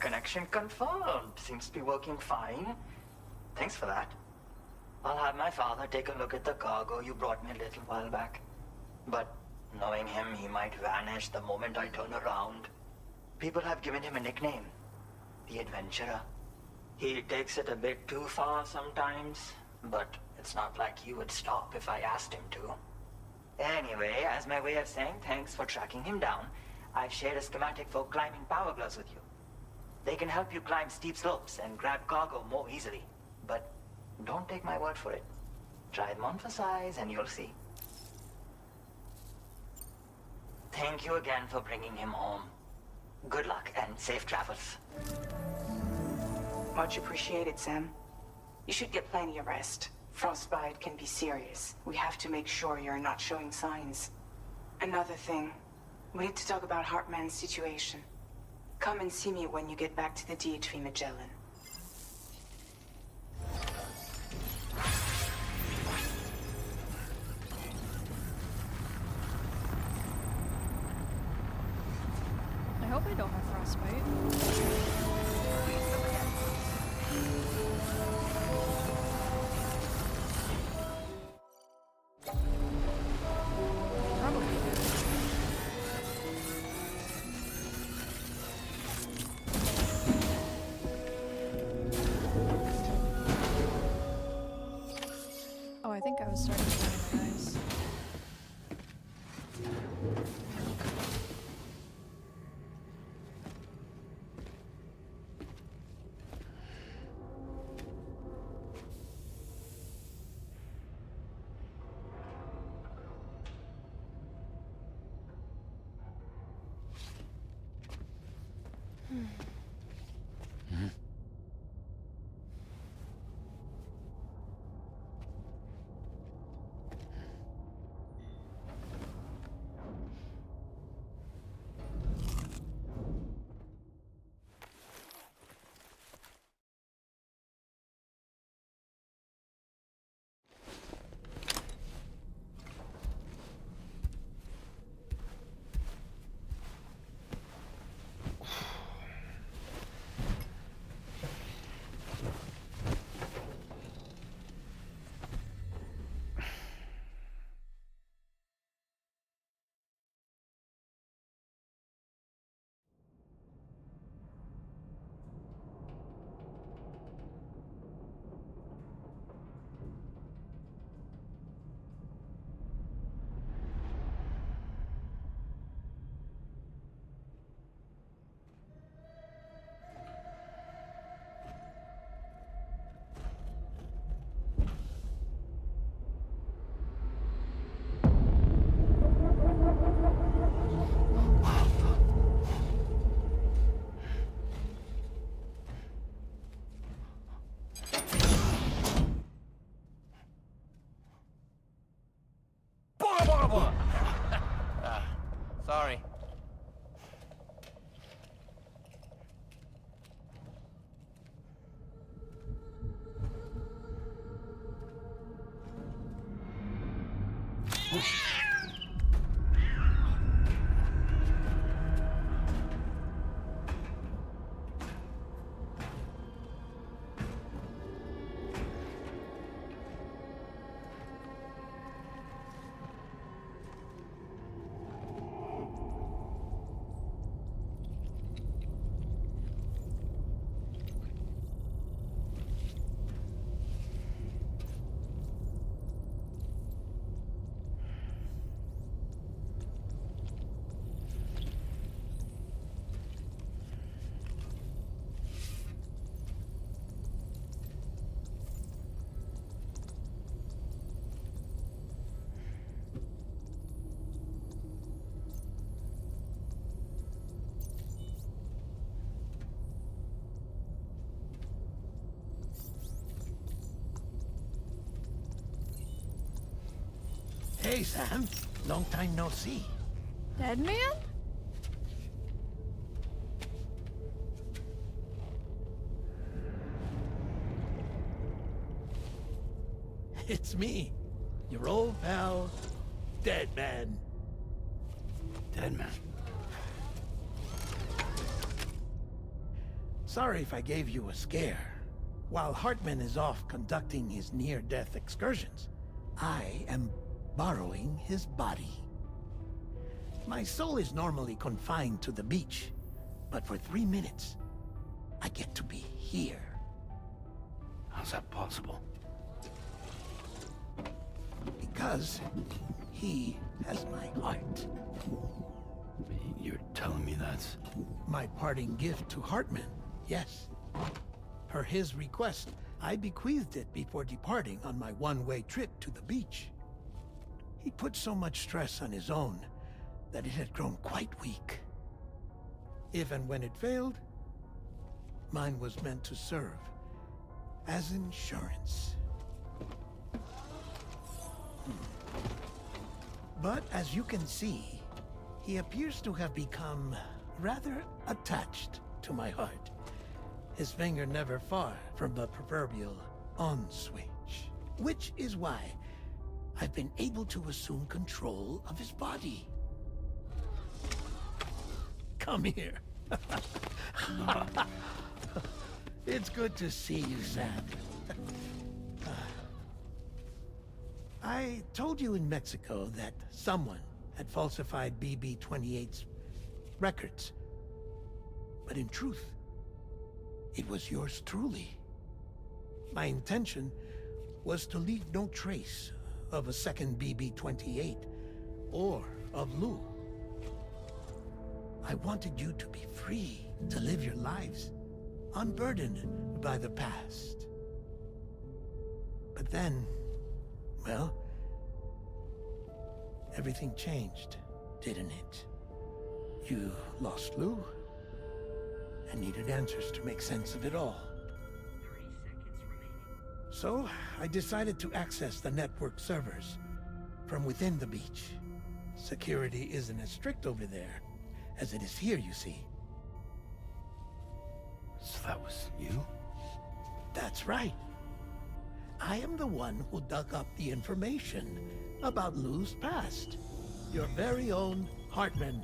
Connection confirmed. Seems to be working fine. Thanks for that. I'll have my father take a look at the cargo you brought me a little while back. But knowing him, he might vanish the moment I turn around. People have given him a nickname. The Adventurer. He takes it a bit too far sometimes, but it's not like he would stop if I asked him to. Anyway, as my way of saying thanks for tracking him down, I've shared a schematic for climbing power gloves with you. They can help you climb steep slopes and grab cargo more easily. But don't take my word for it. Try them on for size and you'll see. Thank you again for bringing him home. Good luck and safe travels. Much appreciated, Sam. You should get plenty of rest. Frostbite can be serious. We have to make sure you're not showing signs. Another thing, we need to talk about Hartman's situation. Come and see me when you get back to the DHV Magellan. I hope I don't have frostbite. Probably do. Oh, I think I was starting to burn my eyes. Sorry. Hey, Sam. Long time no see. Dead man? It's me, your old pal, Dead Man. Dead Man. Sorry if I gave you a scare. While Hartman is off conducting his near-death excursions, I am borrowing his body. My soul is normally confined to the beach, but for 3 minutes, I get to be here. How's that possible? Because he has my heart. You're telling me that's... My parting gift to Hartman, yes. Per his request, I bequeathed it before departing on my one-way trip to the beach. He put so much stress on his own that it had grown quite weak. If and when it failed, mine was meant to serve as insurance. But as you can see, he appears to have become rather attached to my heart. His finger never far from the proverbial on switch. Which is why I've been able to assume control of his body. Come here. It's good to see you, Sam. I told you in Mexico that someone had falsified BB-28's records. But in truth, it was yours truly. My intention was to leave no trace of a second BB-28 or of Lou. I wanted you to be free to live your lives, unburdened by the past. But then, well, everything changed, didn't it? You lost Lou, and needed answers to make sense of it all. 30 seconds remaining. So, I decided to access the network servers from within the beach. Security isn't as strict over there as it is here, you see. So that was you? That's right. I am the one who dug up the information about Lou's past. Your very own Hartman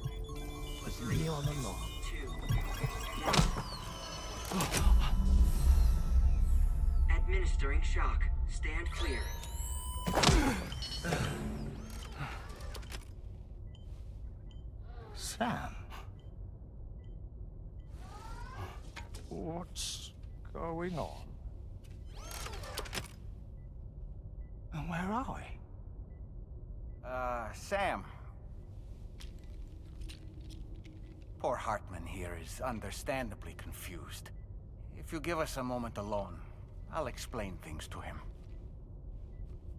was me all along. 2. Administering shock. Stand clear. Sam? What's going on? And where are we? Sam. Poor Hartman here is understandably confused. If you give us a moment alone, I'll explain things to him.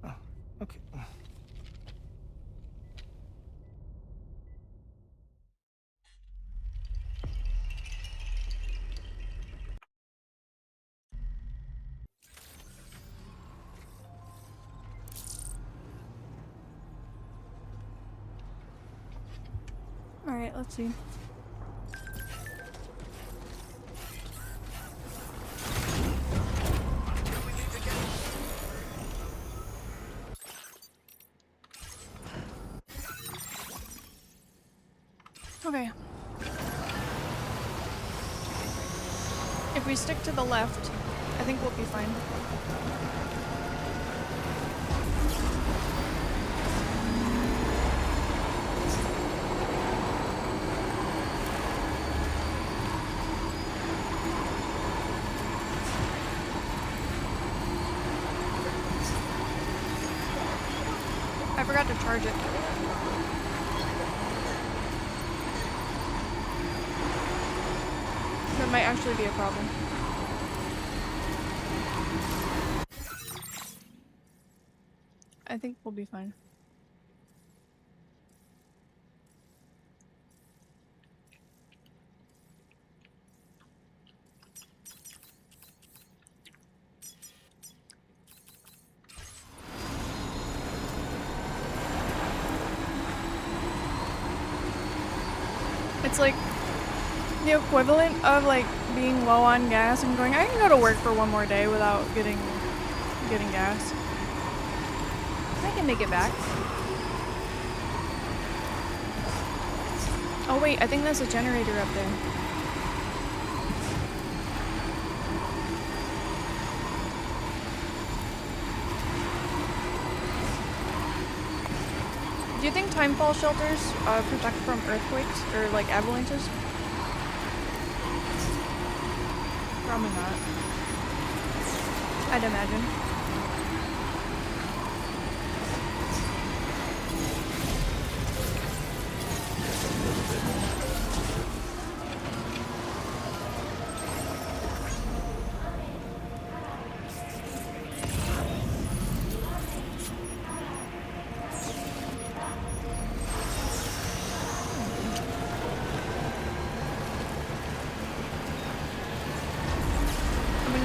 Oh, okay. Alright, let's see. Okay. If we stick to the left, I think we'll be fine. I forgot to charge it. That might actually be a problem. I think we'll be fine. It's like the equivalent of like being low on gas and going, I can go to work for one more day without getting gas. I can make it back. Oh wait, I think that's a generator up there. Do you think timefall shelters protect from earthquakes or like avalanches? Probably not. I'd imagine.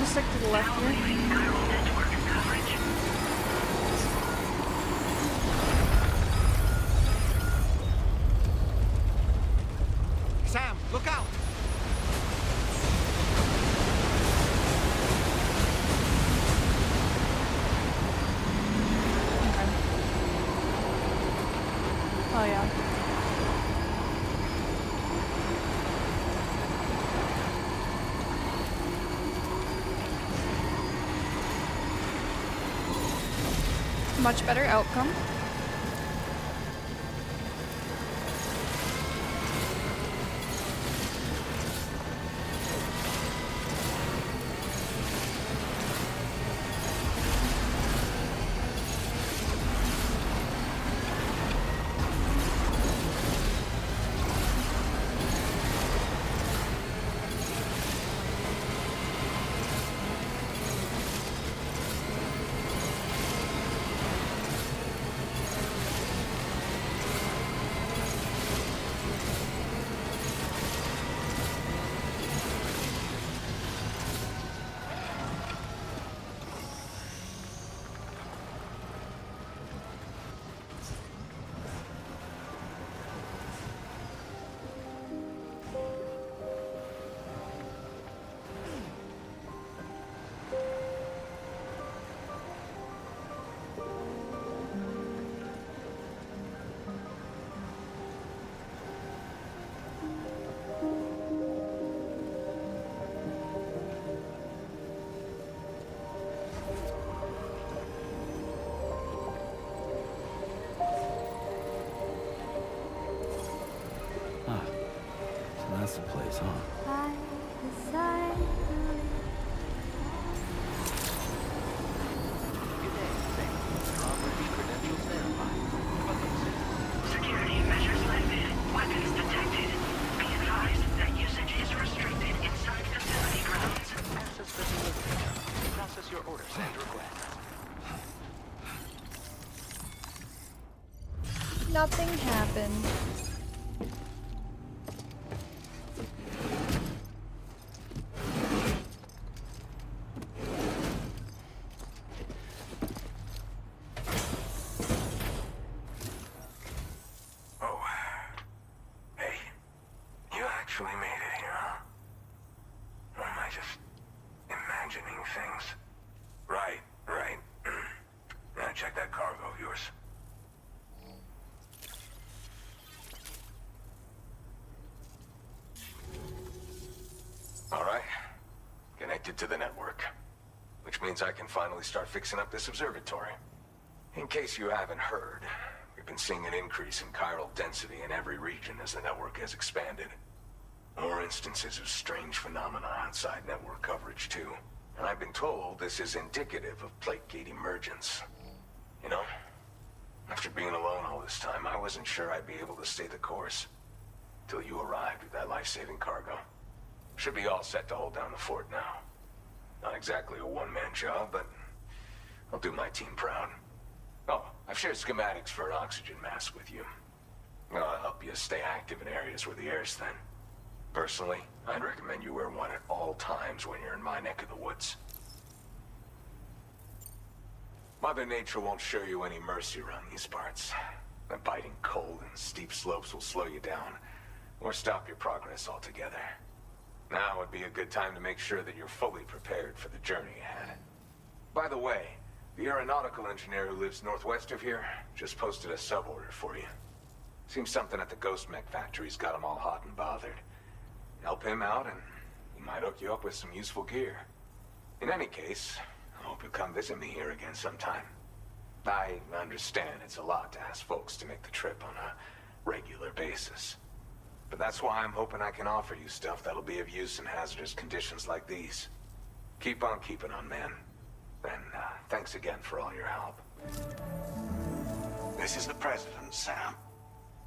Stick to the left here. Chiral Network coverage. Sam, look out! Okay. Oh yeah. Much better outcome. That's the place, huh? Security measures lifted. Weapons detected. Be advised that usage is restricted inside facility grounds. Access facility. Process your orders and requests. Nothing happened. Actually made it here, huh? Or am I just imagining things? Right. Now check that cargo of yours. All right. Connected to the network. Which means I can finally start fixing up this observatory. In case you haven't heard, we've been seeing an increase in chiral density in every region as the network has expanded. More instances of strange phenomena outside network coverage, too. And I've been told this is indicative of plate gate emergence. You know, after being alone all this time, I wasn't sure I'd be able to stay the course. Till you arrived with that life-saving cargo. Should be all set to hold down the fort now. Not exactly a one-man job, but I'll do my team proud. Oh, I've shared schematics for an oxygen mask with you. I'll help you stay active in areas where the air's thin. Personally, I'd recommend you wear one at all times when you're in my neck of the woods. Mother Nature won't show you any mercy around these parts. The biting cold and steep slopes will slow you down, or stop your progress altogether. Now would be a good time to make sure that you're fully prepared for the journey ahead. By the way, the aeronautical engineer who lives northwest of here just posted a sub-order for you. Seems something at the Ghost Mech factory's got him all hot and bothered. Help him out and he might hook you up with some useful gear. In any case, I hope you'll come visit me here again sometime. I understand it's a lot to ask folks to make the trip on a regular basis. But that's why I'm hoping I can offer you stuff that'll be of use in hazardous conditions like these. Keep on keeping on, man. And thanks again for all your help. This is the President, Sam.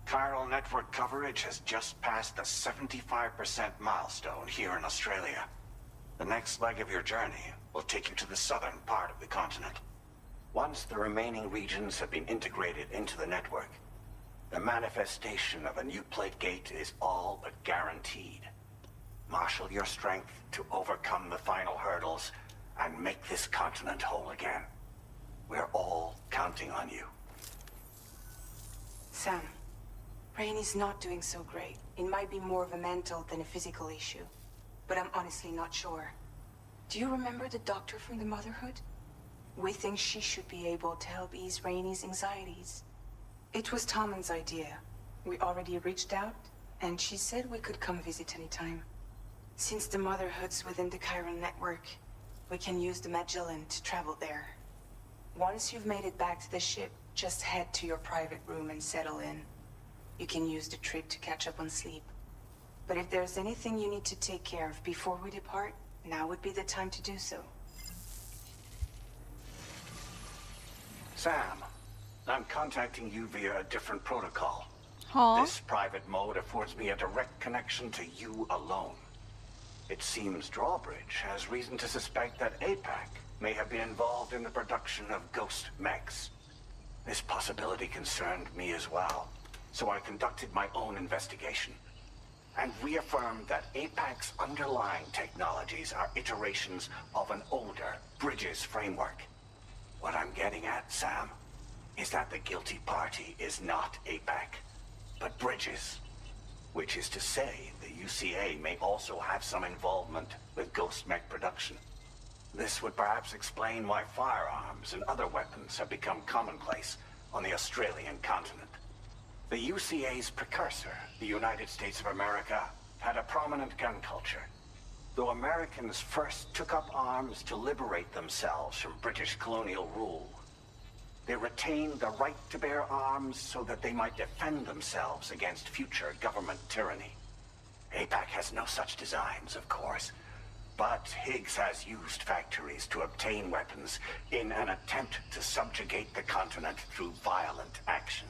Chiral Network coverage has just passed the 75% milestone here in Australia. The next leg of your journey will take you to the southern part of the continent. Once the remaining regions have been integrated into the network, the manifestation of a new plate gate is all but guaranteed. Marshal your strength to overcome the final hurdles and make this continent whole again. We're all counting on you. Sam, Rainey's not doing so great. It might be more of a mental than a physical issue, but I'm honestly not sure. Do you remember the doctor from the Motherhood? We think she should be able to help ease Rainey's anxieties. It was Tommen's idea. We already reached out, and she said we could come visit anytime. Since the Motherhood's within the Chiral Network, we can use the Magellan to travel there. Once you've made it back to the ship, just head to your private room and settle in. You can use the trip to catch up on sleep. But if there's anything you need to take care of before we depart, now would be the time to do so. Sam, I'm contacting you via a different protocol. Huh? This private mode affords me a direct connection to you alone. It seems Drawbridge has reason to suspect that APAC may have been involved in the production of ghost mechs. This possibility concerned me as well, so I conducted my own investigation and reaffirmed that APAC's underlying technologies are iterations of an older Bridges framework. What I'm getting at, Sam, is that the guilty party is not APAC, but Bridges. Which is to say, the UCA may also have some involvement with ghost mech production. This would perhaps explain why firearms and other weapons have become commonplace on the Australian continent. The UCA's precursor, the United States of America, had a prominent gun culture. Though Americans first took up arms to liberate themselves from British colonial rule, they retained the right to bear arms so that they might defend themselves against future government tyranny. APAC has no such designs, of course, but Higgs has used factories to obtain weapons in an attempt to subjugate the continent through violent action.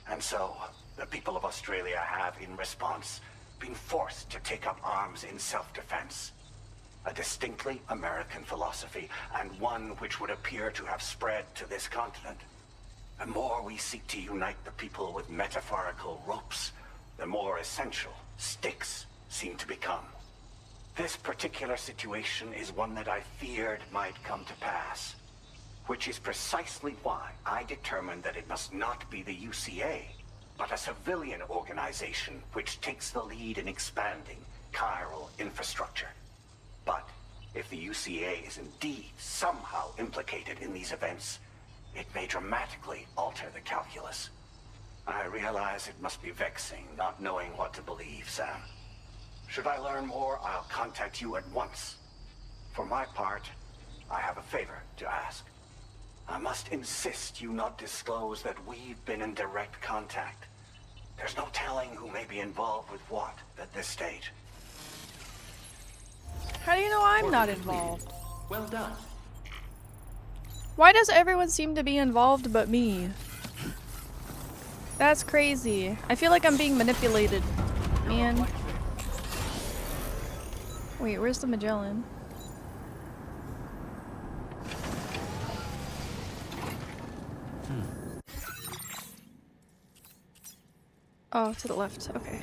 And so, the people of Australia have, in response, been forced to take up arms in self-defense. A distinctly American philosophy, and one which would appear to have spread to this continent. The more we seek to unite the people with metaphorical ropes, the more essential sticks seem to become. This particular situation is one that I feared might come to pass, which is precisely why I determined that it must not be the UCA, but a civilian organization which takes the lead in expanding chiral infrastructure. But if the UCA is indeed somehow implicated in these events, it may dramatically alter the calculus. I realize it must be vexing not knowing what to believe, Sam. Should I learn more, I'll contact you at once. For my part, I have a favor to ask. I must insist you not disclose that we've been in direct contact. There's no telling who may be involved with what at this stage. How do you know I'm not involved? Well done. Why does everyone seem to be involved but me? That's crazy. I feel like I'm being manipulated. Man. Wait, where's the Magellan? Oh, to the left. Okay.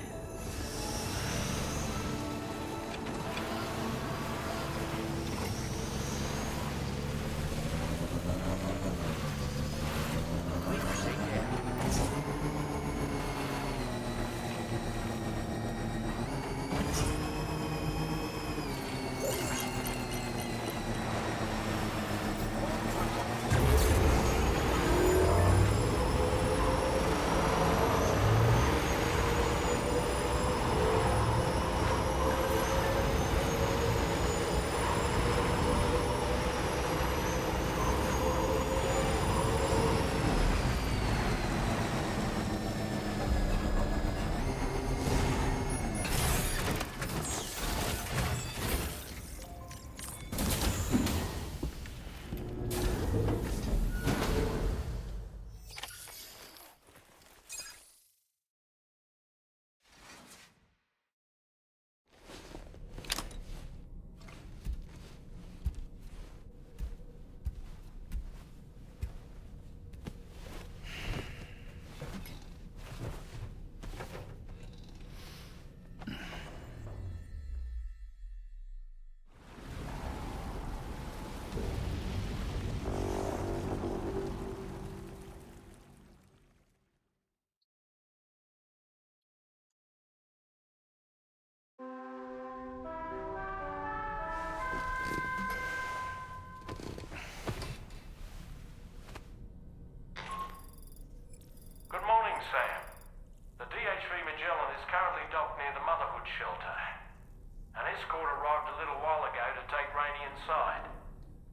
escort arrived a little while ago to take Rainey inside.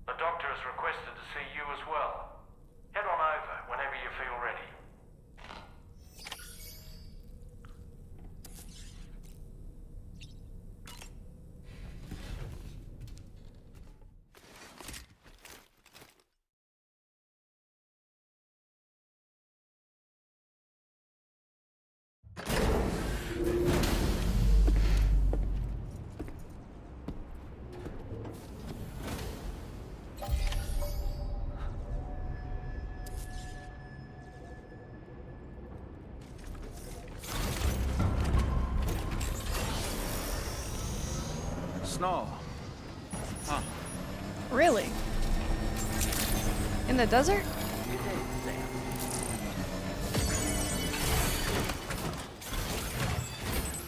The doctor has requested to see you as well. Head on over whenever you feel ready. Snow. Huh. Really? In the desert?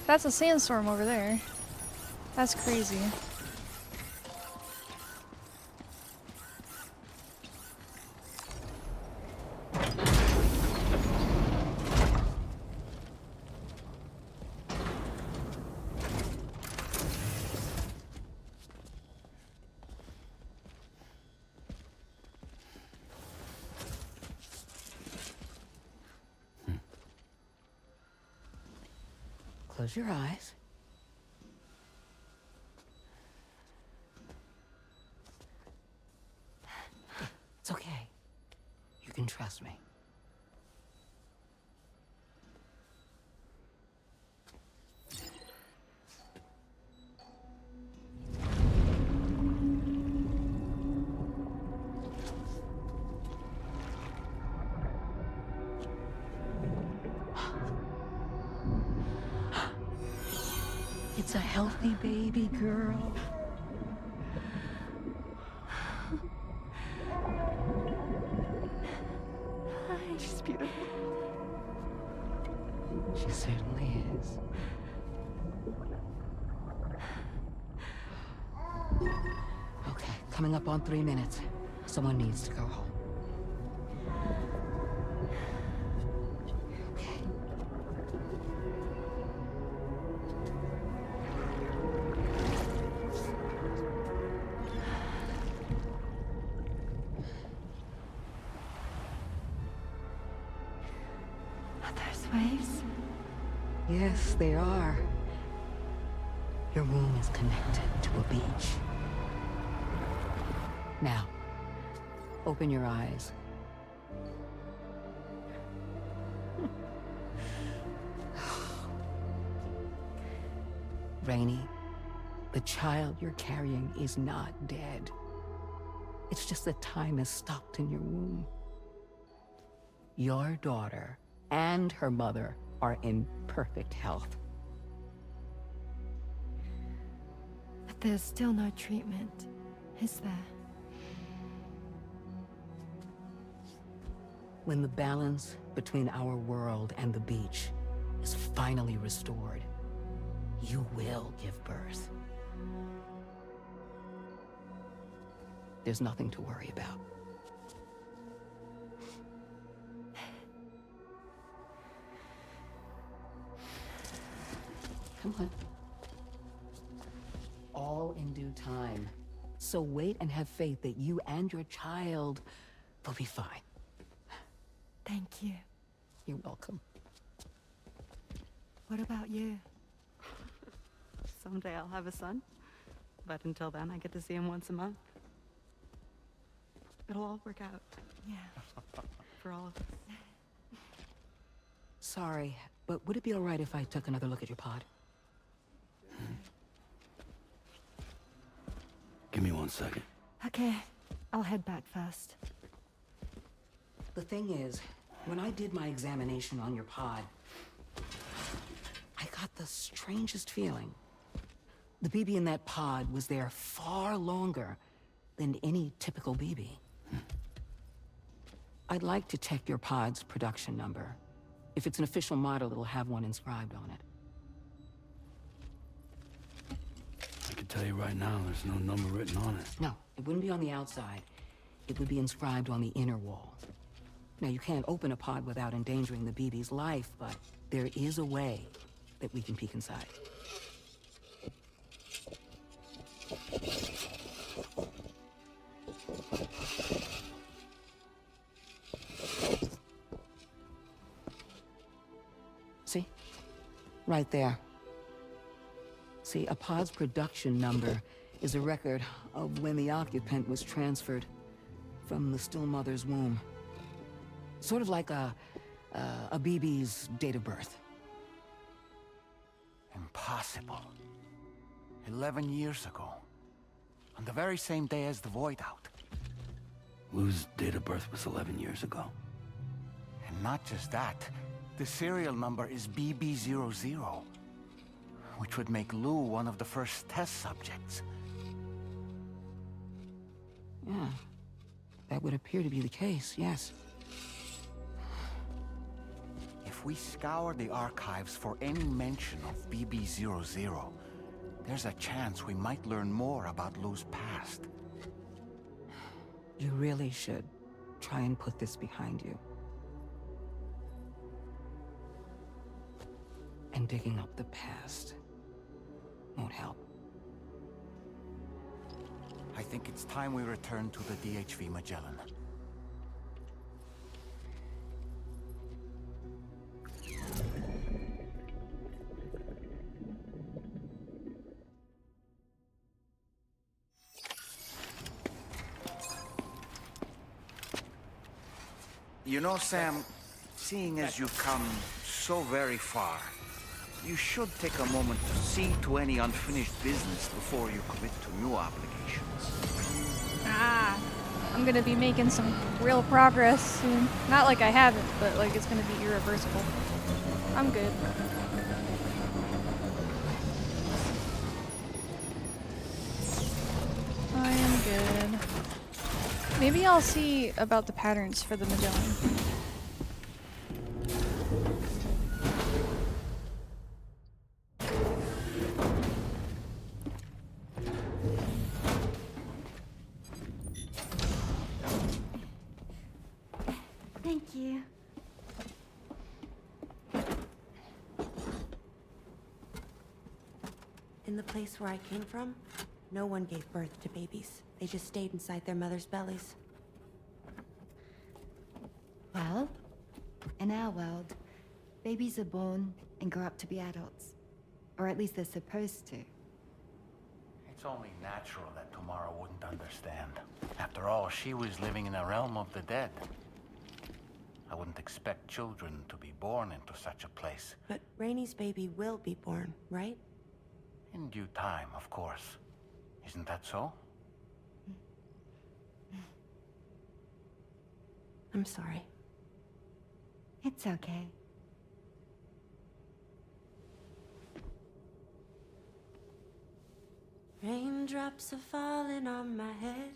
That's a sandstorm over there. That's crazy. Close your eyes. It's okay. You can trust me. It's a healthy baby girl. She's beautiful. She certainly is. Okay, coming up on 3 minutes. Someone needs to go home. Waves? Yes, they are. Your womb is connected to a beach. Now, open your eyes. Rainey, the child you're carrying is not dead. It's just that time has stopped in your womb. Your daughter and her mother are in perfect health. But there's still no treatment, is there? When the balance between our world and the beach is finally restored, you will give birth. There's nothing to worry about. Come on. All in due time. So wait and have faith that you and your child will be fine. Thank you. You're welcome. What about you? Someday I'll have a son. But until then, I get to see him once a month. It'll all work out. Yeah. For all of us. Sorry, but would it be all right if I took another look at your pod? Give me 1 second. Okay, I'll head back first. The thing is, when I did my examination on your pod, I got the strangest feeling. The BB in that pod was there far longer than any typical BB. I'd like to check your pod's production number. If it's an official model, it'll have one inscribed on it. I can tell you right now, there's no number written on it. No, it wouldn't be on the outside. It would be inscribed on the inner wall. Now, you can't open a pod without endangering the BB's life, but there is a way that we can peek inside. Right there. See, a pod's production number is a record of when the occupant was transferred from the still mother's womb. Sort of like a BB's date of birth. Impossible. 11 years ago. On the very same day as the Void Out. Lou's date of birth was 11 years ago. And not just that, the serial number is BB00, which would make Lou one of the first test subjects. Yeah, that would appear to be the case, yes. If we scour the archives for any mention of BB00, there's a chance we might learn more about Lou's past. You really should try and put this behind you. And digging up the past won't help. I think it's time we return to the DHV Magellan. You know, Sam, seeing as you've come so very far, you should take a moment to see to any unfinished business before you commit to new obligations. I'm gonna be making some real progress soon. Not like I haven't, but like it's gonna be irreversible. I'm good. I am good. Maybe I'll see about the patterns for the Magellan. Thank you. In the place where I came from, no one gave birth to babies. They just stayed inside their mother's bellies. Well, in our world, babies are born and grow up to be adults. Or at least they're supposed to. It's only natural that Tamara wouldn't understand. After all, she was living in a realm of the dead. I wouldn't expect children to be born into such a place. But Rainey's baby will be born, right? In due time, of course. Isn't that so? I'm sorry. It's okay. Raindrops are falling on my head.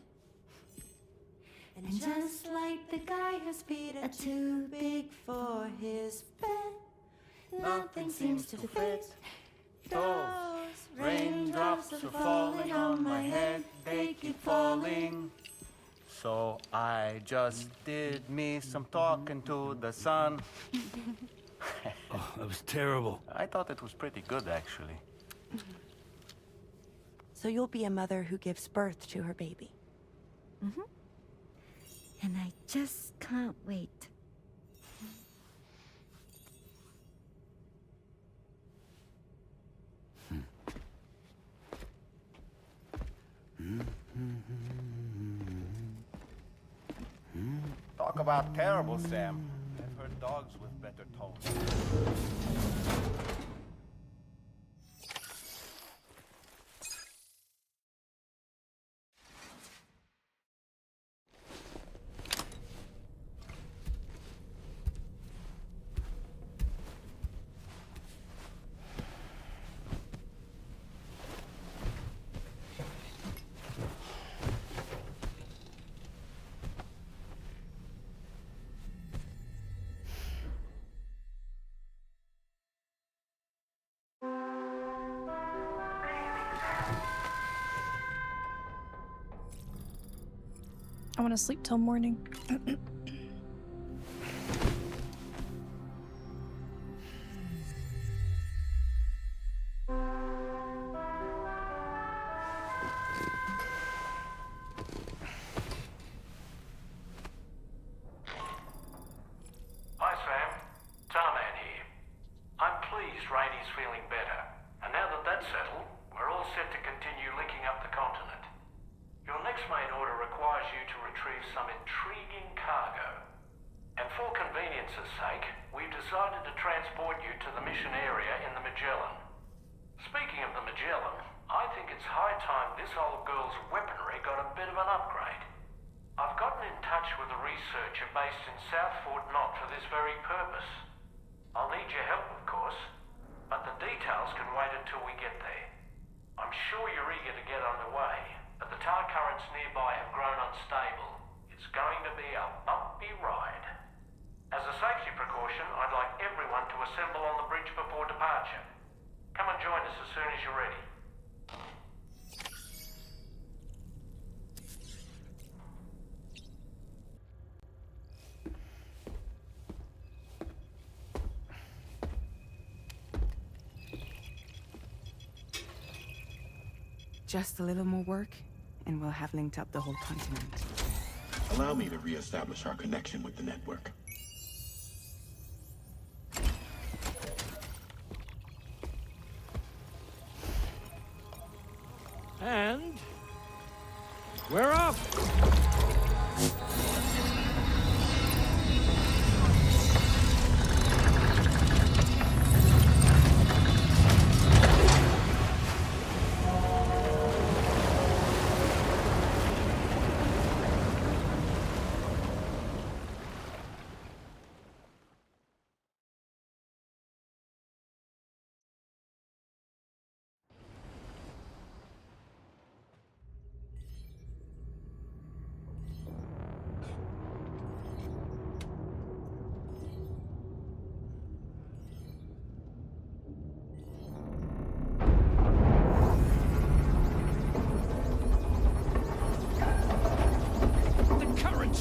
And just like the guy whose feet are too big for his bed, nothing seems to fit. Those raindrops are falling on my head, they keep falling. So I just did me some talking to the sun. Oh, that was terrible. I thought it was pretty good, actually. So you'll be a mother who gives birth to her baby. Mm-hmm. And I just can't wait. Talk about terrible, Sam. I've heard dogs with better tones. I want to sleep till morning. Hi, Sam. Tarman here. I'm pleased Rainey's feeling this old girl's weaponry got a bit of an upgrade. I've gotten in touch with a researcher based in South Fort Knott for this very purpose. I'll need your help, of course, but the details can wait until we get there. I'm sure you're eager to get underway, but the tower currents nearby have grown unstable. It's going to be a bumpy ride. As a safety precaution, I'd like everyone to assemble on the bridge before departure. Come and join us as soon as you're ready. Just a little more work, and we'll have linked up the whole continent. Allow me to reestablish our connection with the network. And we're off!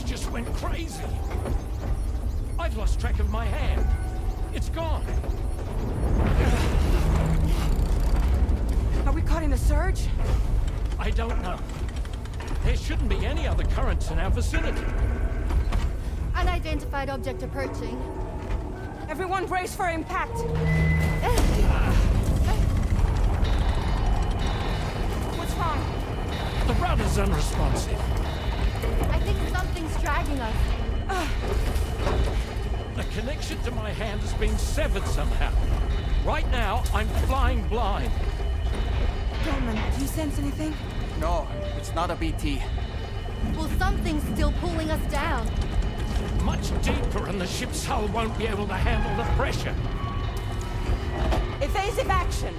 Just went crazy. I've lost track of my hand. It's gone. Are we caught in a surge? I don't know. There shouldn't be any other currents in our vicinity. Unidentified object approaching. Everyone brace for impact. What's wrong? The rudder's unresponsive. I think something's dragging us. The connection to my hand has been severed somehow. Right now, I'm flying blind. Dolman, do you sense anything? No, it's not a BT. Well, something's still pulling us down. Much deeper, and the ship's hull won't be able to handle the pressure. Evasive action!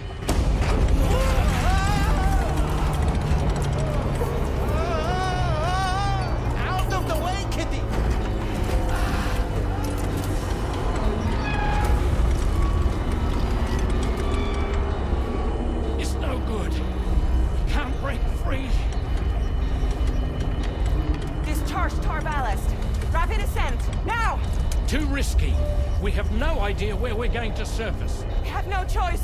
Out of the way, Kitty! It's no good. Can't break free. Discharge tar ballast. Rapid ascent, now! Too risky. We have no idea where we're going to surface. We have no choice.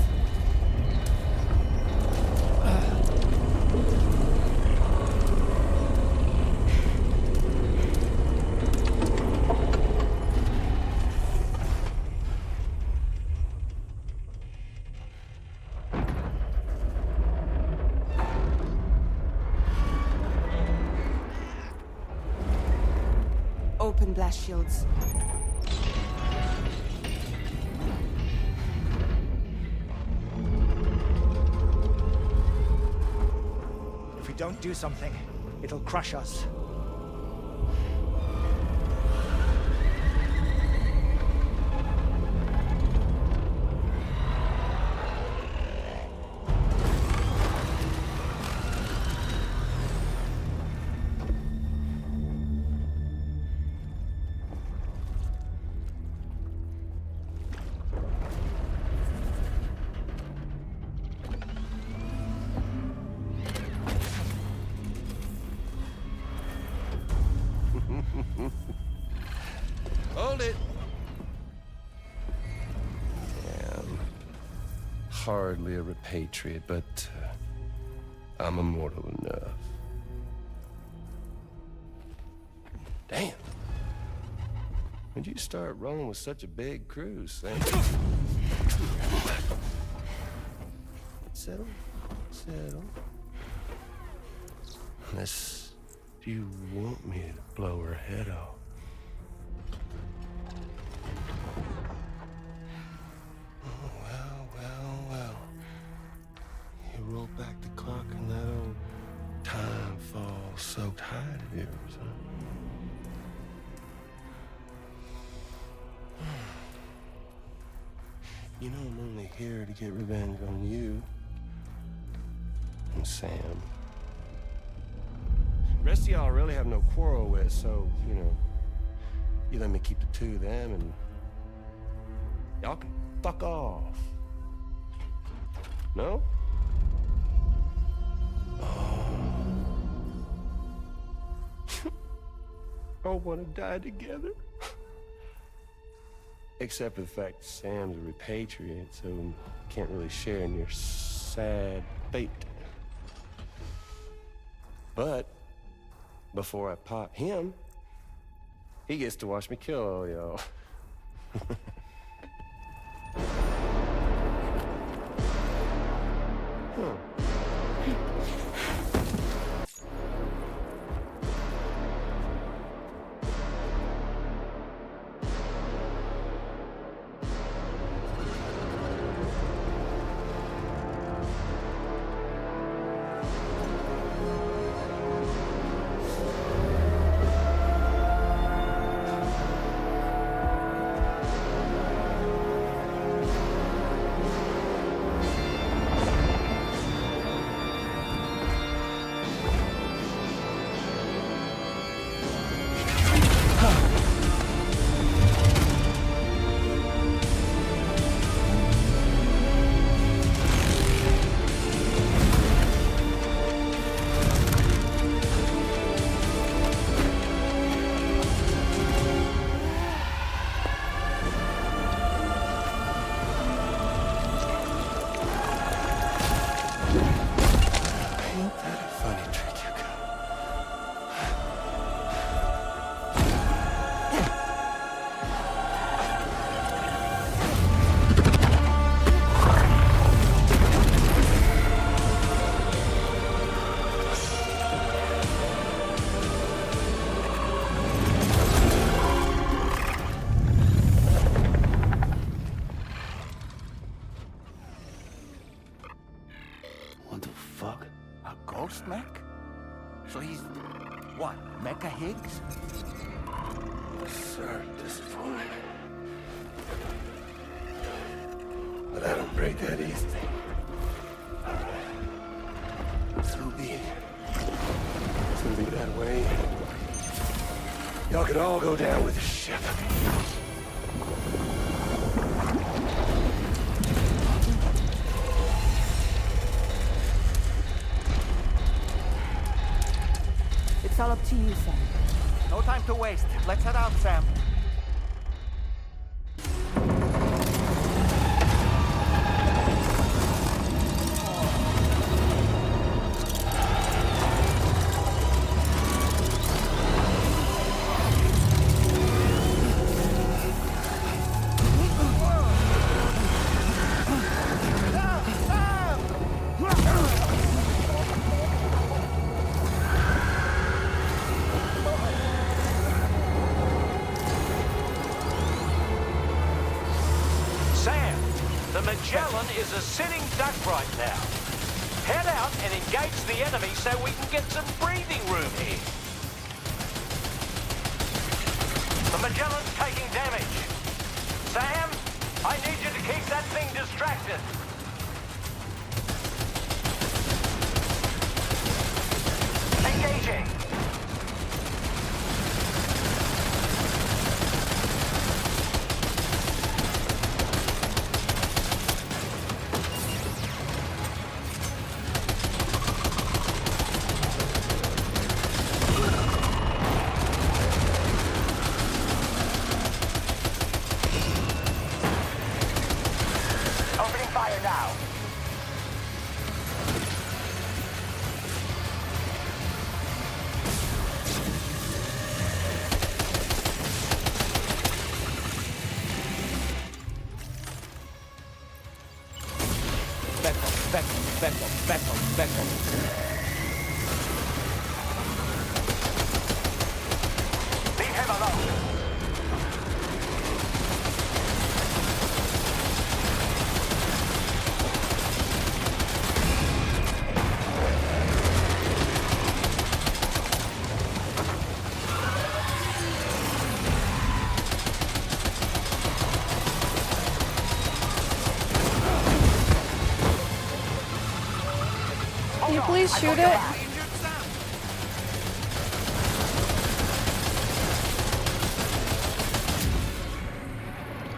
Open blast shields. If we don't do something, it'll crush us. Hold it. Damn. Hardly a repatriate, but I'm immortal enough. Damn. When'd you start rolling with such a big crew, Sam? Settle. Settle. Unless you want me to blow her head off. Well. You roll back the clock on that old soaked hide of yours, huh? You know I'm only here to get revenge on you and Sam. The rest of y'all I really have no quarrel with, so, you know, you let me keep the two of them and y'all can fuck off. No? All want to die together. Except for the fact Sam's a repatriate, so can't really share in your sad fate. But before I pop him, he gets to watch me kill all y'all. Ghost mech? So he's, what, Mecha Higgs? Sorry to disappoint. But I don't break that easy. So be it. It's gonna be that way. Y'all could all go down with the ship. It's all up to you, Sam. No time to waste. Let's head out, Sam. Magellan is a sitting duck right now. Head out and engage the enemy so we can get some breathing room here. The Magellan's taking damage. Sam, I need you to keep that thing distracted. Engaging. Fire now. just shoot it?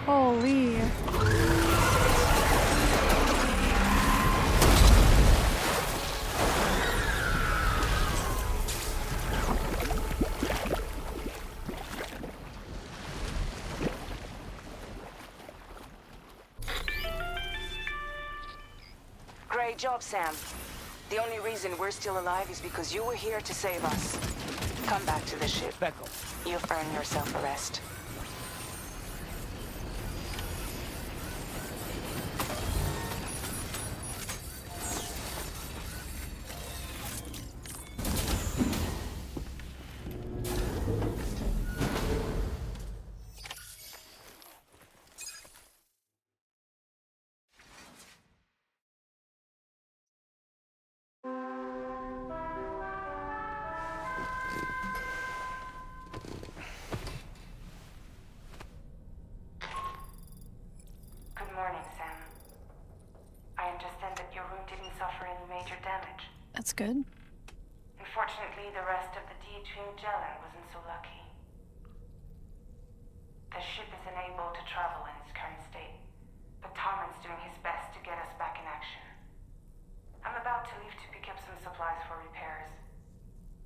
Holy. Great job, Sam. The only reason we're still alive is because you were here to save us. Come back to the ship. Beckel. You've earned yourself a rest. That's good. Unfortunately, the rest of the D2 Magellan wasn't so lucky. The ship is unable to travel in its current state, but Tarman's doing his best to get us back in action. I'm about to leave to pick up some supplies for repairs.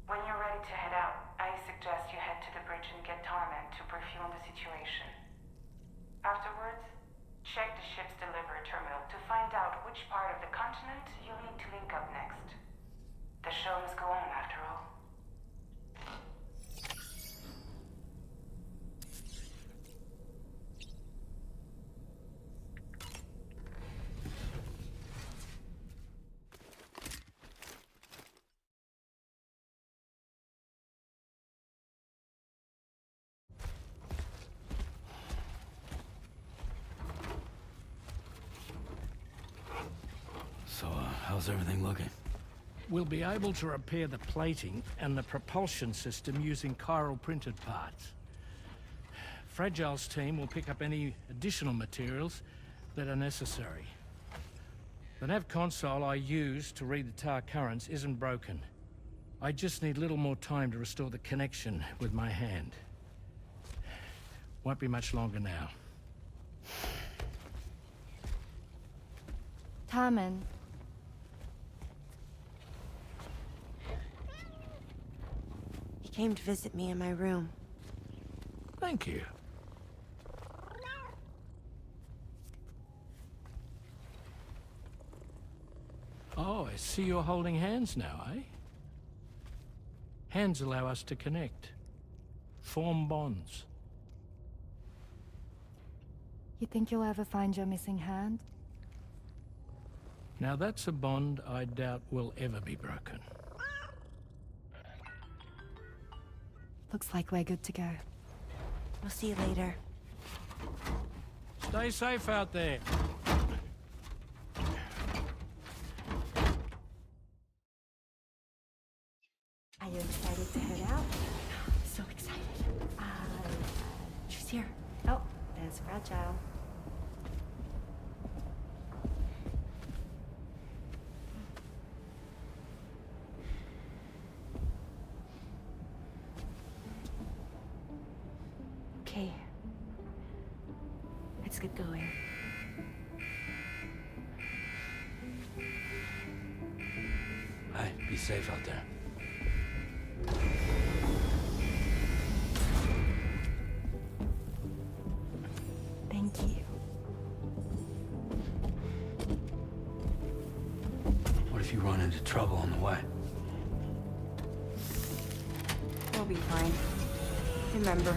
When you're ready to head out, I suggest you head to the bridge and get Tarman to brief you on the situation. Afterwards, check the ship's delivery terminal to find out which part of the continent you'll need to link up next. The show must go on, after all. So, how's everything looking? We'll be able to repair the plating and the propulsion system using chiral printed parts. Fragile's team will pick up any additional materials that are necessary. The nav console I use to read the tar currents isn't broken. I just need a little more time to restore the connection with my hand. Won't be much longer now. Tarman. He came to visit me in my room. Thank you. Oh, I see you're holding hands now, eh? Hands allow us to connect, form bonds. You think you'll ever find your missing hand? Now that's a bond I doubt will ever be broken. Looks like we're good to go. We'll see you later. Stay safe out there. Are you excited to head out? So excited. She's here. Oh, there's Fragile. Okay. Let's get going. Hey, be safe out there. Thank you. What if you run into trouble on the way? We'll be fine. Remember,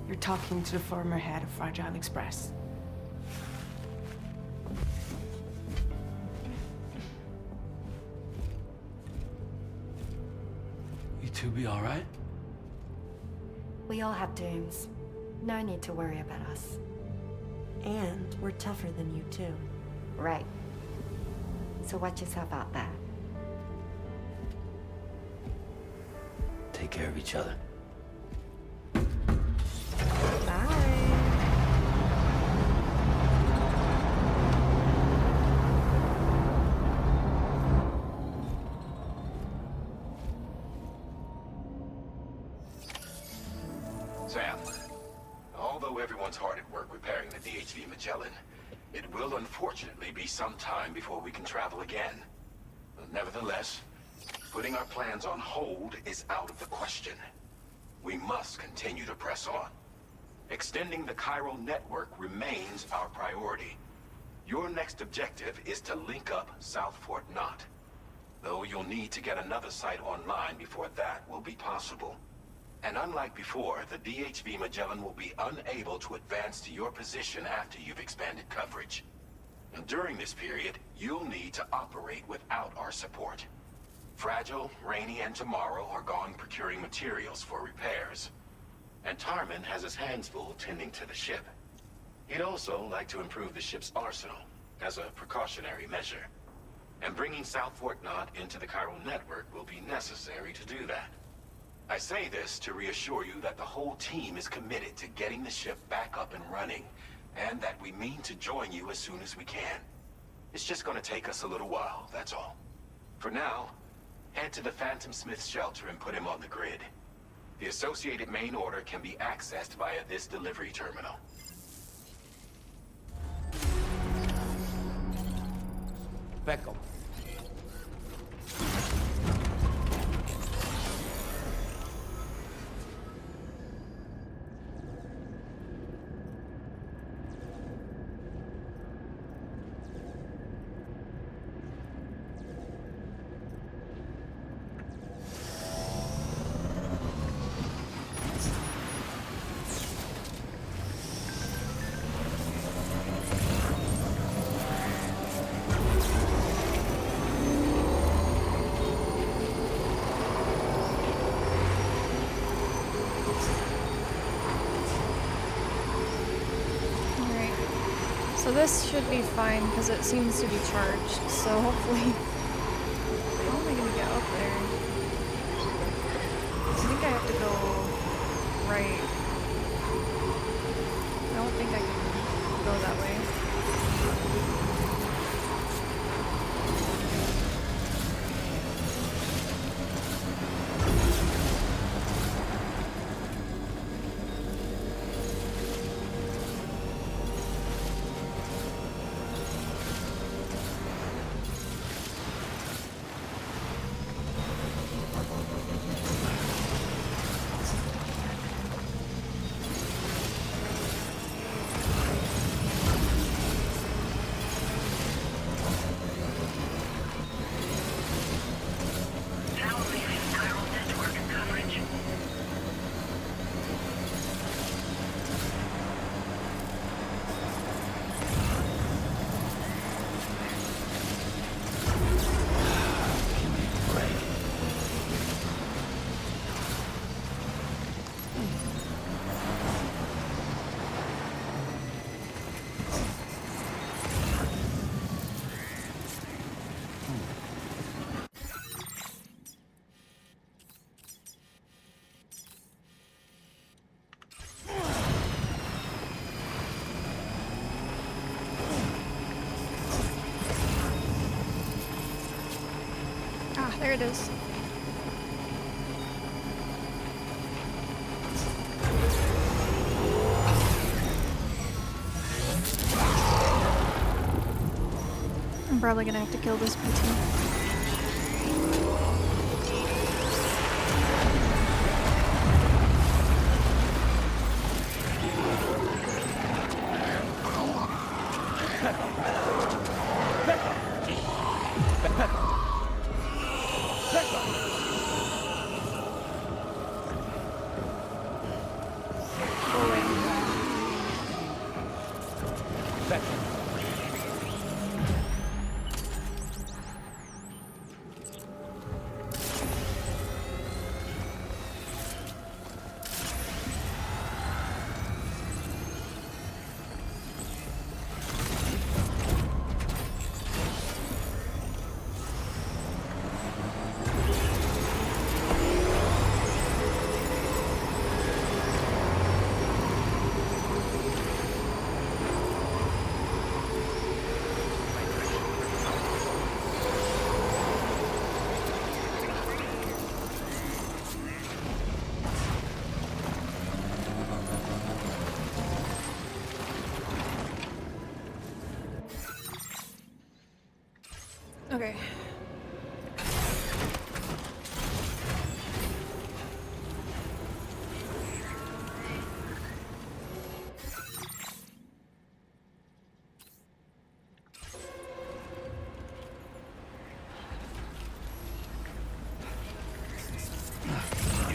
you're talking to the former head of Fragile Express. You two be all right? We all have dooms. No need to worry about us. And we're tougher than you, too. Right. So watch yourself out there. Take care of each other. DHV Magellan, it will unfortunately be some time before we can travel again. Nevertheless, putting our plans on hold is out of the question. We must continue to press on. Extending the Chiral Network remains our priority. Your next objective is to link up South Fort Knot. Though you'll need to get another site online before that will be possible. And unlike before, the DHV Magellan will be unable to advance to your position after you've expanded coverage. And during this period, you'll need to operate without our support. Fragile, Rainy, and Tomorrow are gone procuring materials for repairs. And Tarman has his hands full tending to the ship. He'd also like to improve the ship's arsenal, as a precautionary measure. And bringing South Fort Knot into the Chiral Network will be necessary to do that. I say this to reassure you that the whole team is committed to getting the ship back up and running, and that we mean to join you as soon as we can. It's just gonna take us a little while, that's all. For now, head to the Phantom Smith's shelter and put him on the grid. The associated main order can be accessed via this delivery terminal. Beckham. So this should be fine because it seems to be charged, so hopefully... How am I gonna get up there? I think I have to go right. I don't think I can go that way. There it is. I'm probably gonna have to kill this PT.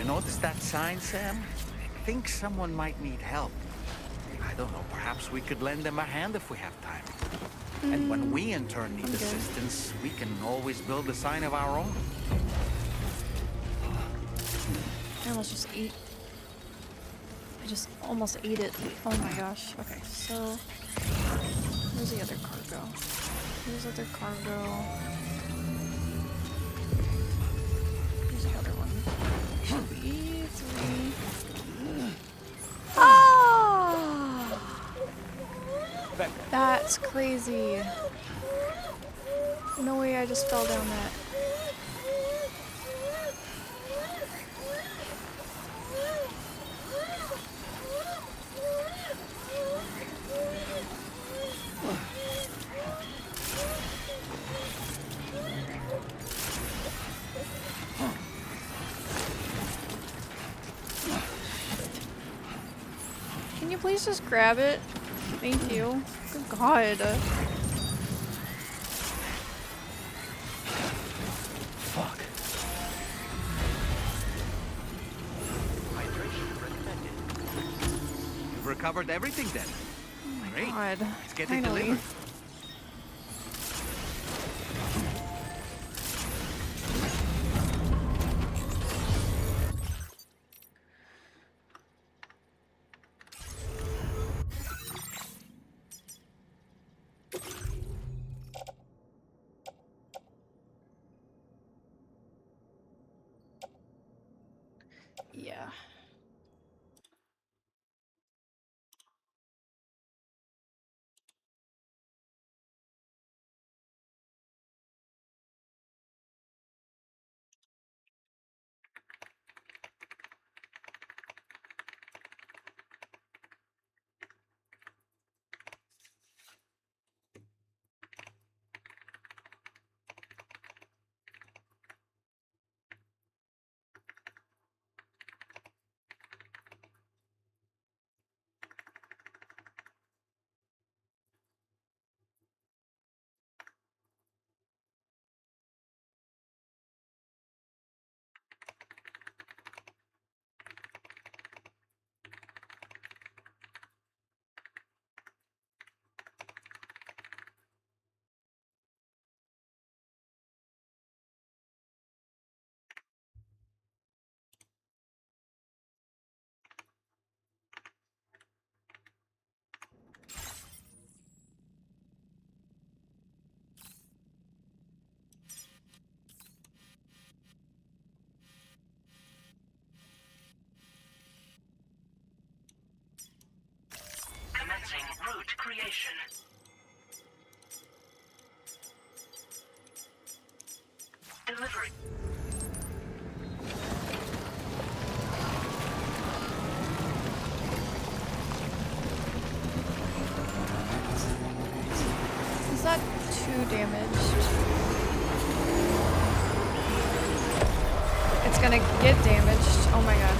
notice that sign, Sam? I think someone might need help. I don't know, perhaps we could lend them a hand if we have time. And when we in turn need assistance, we can always build a sign of our own. I almost just ate. I just almost ate it. Oh my gosh. Okay, so where's the other cargo? Where's the other cargo? Here's the other one. Should be 3. Ah! That's crazy. No way I just fell down that. Can you please just grab it? Thank you. Good God. Fuck. Hydration recommended. You've recovered everything then. Oh my Great. God. Let's get it Finally. delivered. Yeah. Commencing route creation. Delivery. Is that 2 damaged? It's gonna get damaged. Oh my God.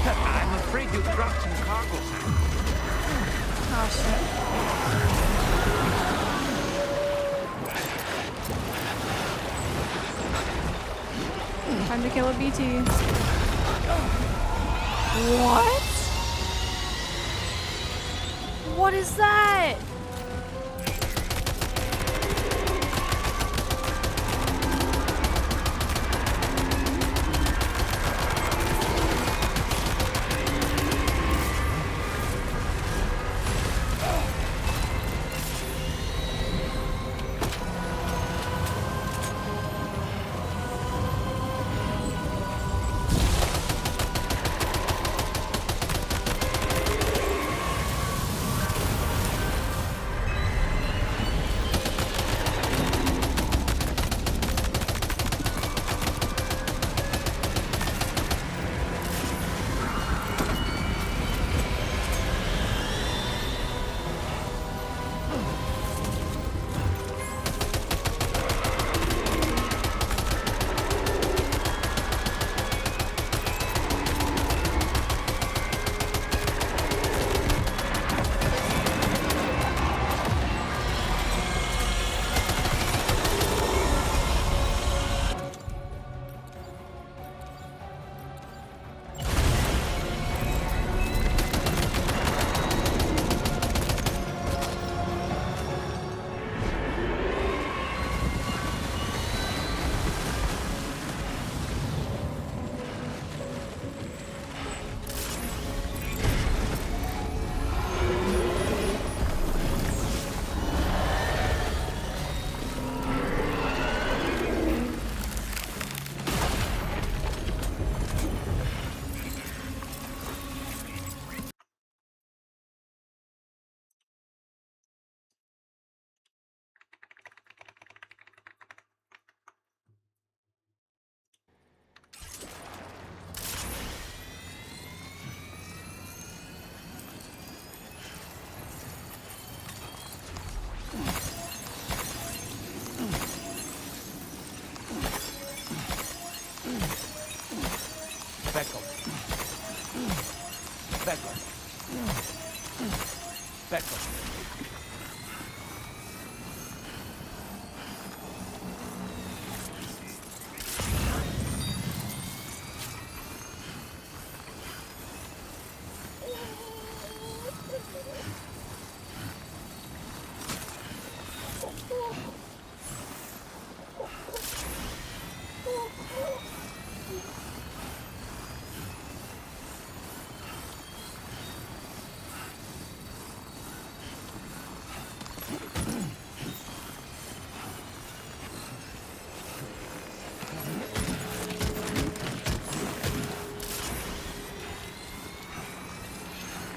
I'm afraid you dropped some cargo, Sam. Oh shit. Time to kill a BT. What? What is that?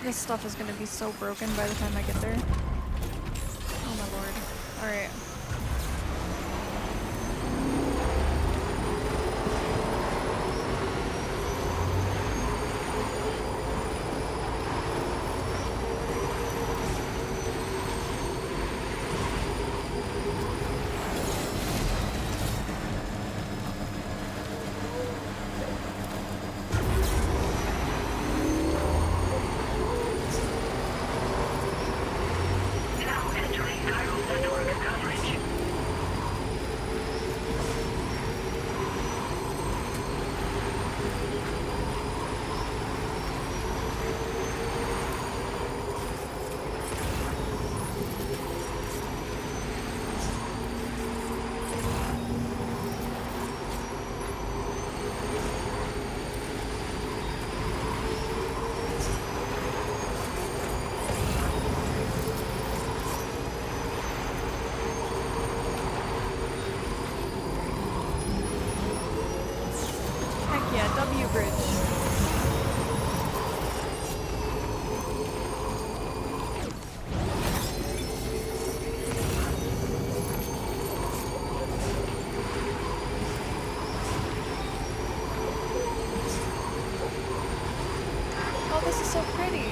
This stuff is gonna be so broken by the time I get there. Oh my lord. Alright. Now entering Chiral Network coverage. Heck yeah, W bridge. Oh, this is so pretty.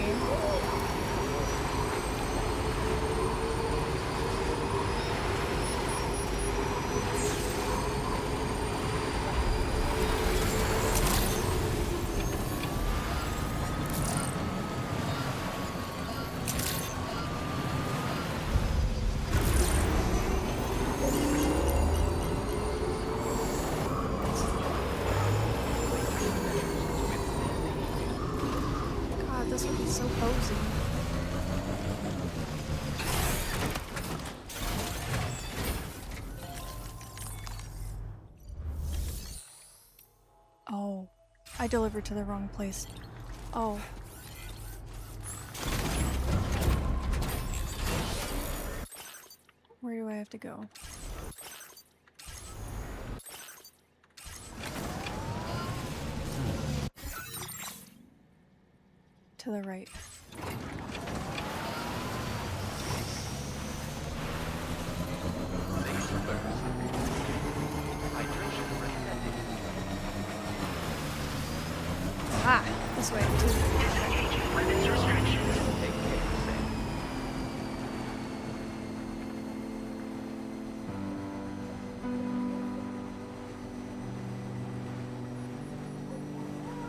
God, this would be so cozy. I delivered to the wrong place. Oh. Where do I have to go? To the right. Ah, this way. Disengaging weapons restrictions.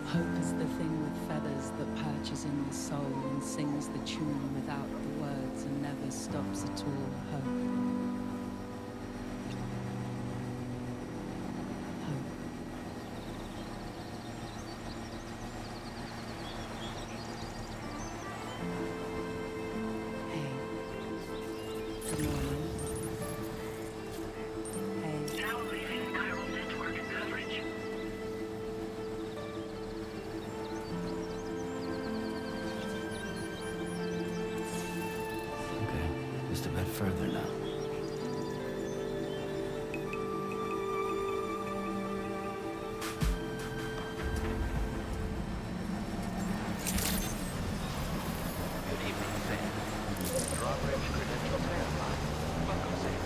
Hope is the thing with feathers that perches in the soul and sings the tune without the words and never stops at all. Hope. Good morning. Hey. Now leaving Chiral Network coverage. Okay, just a bit further now. Good evening, Sam. Drawbridge credentials verified. Welcome, Sam.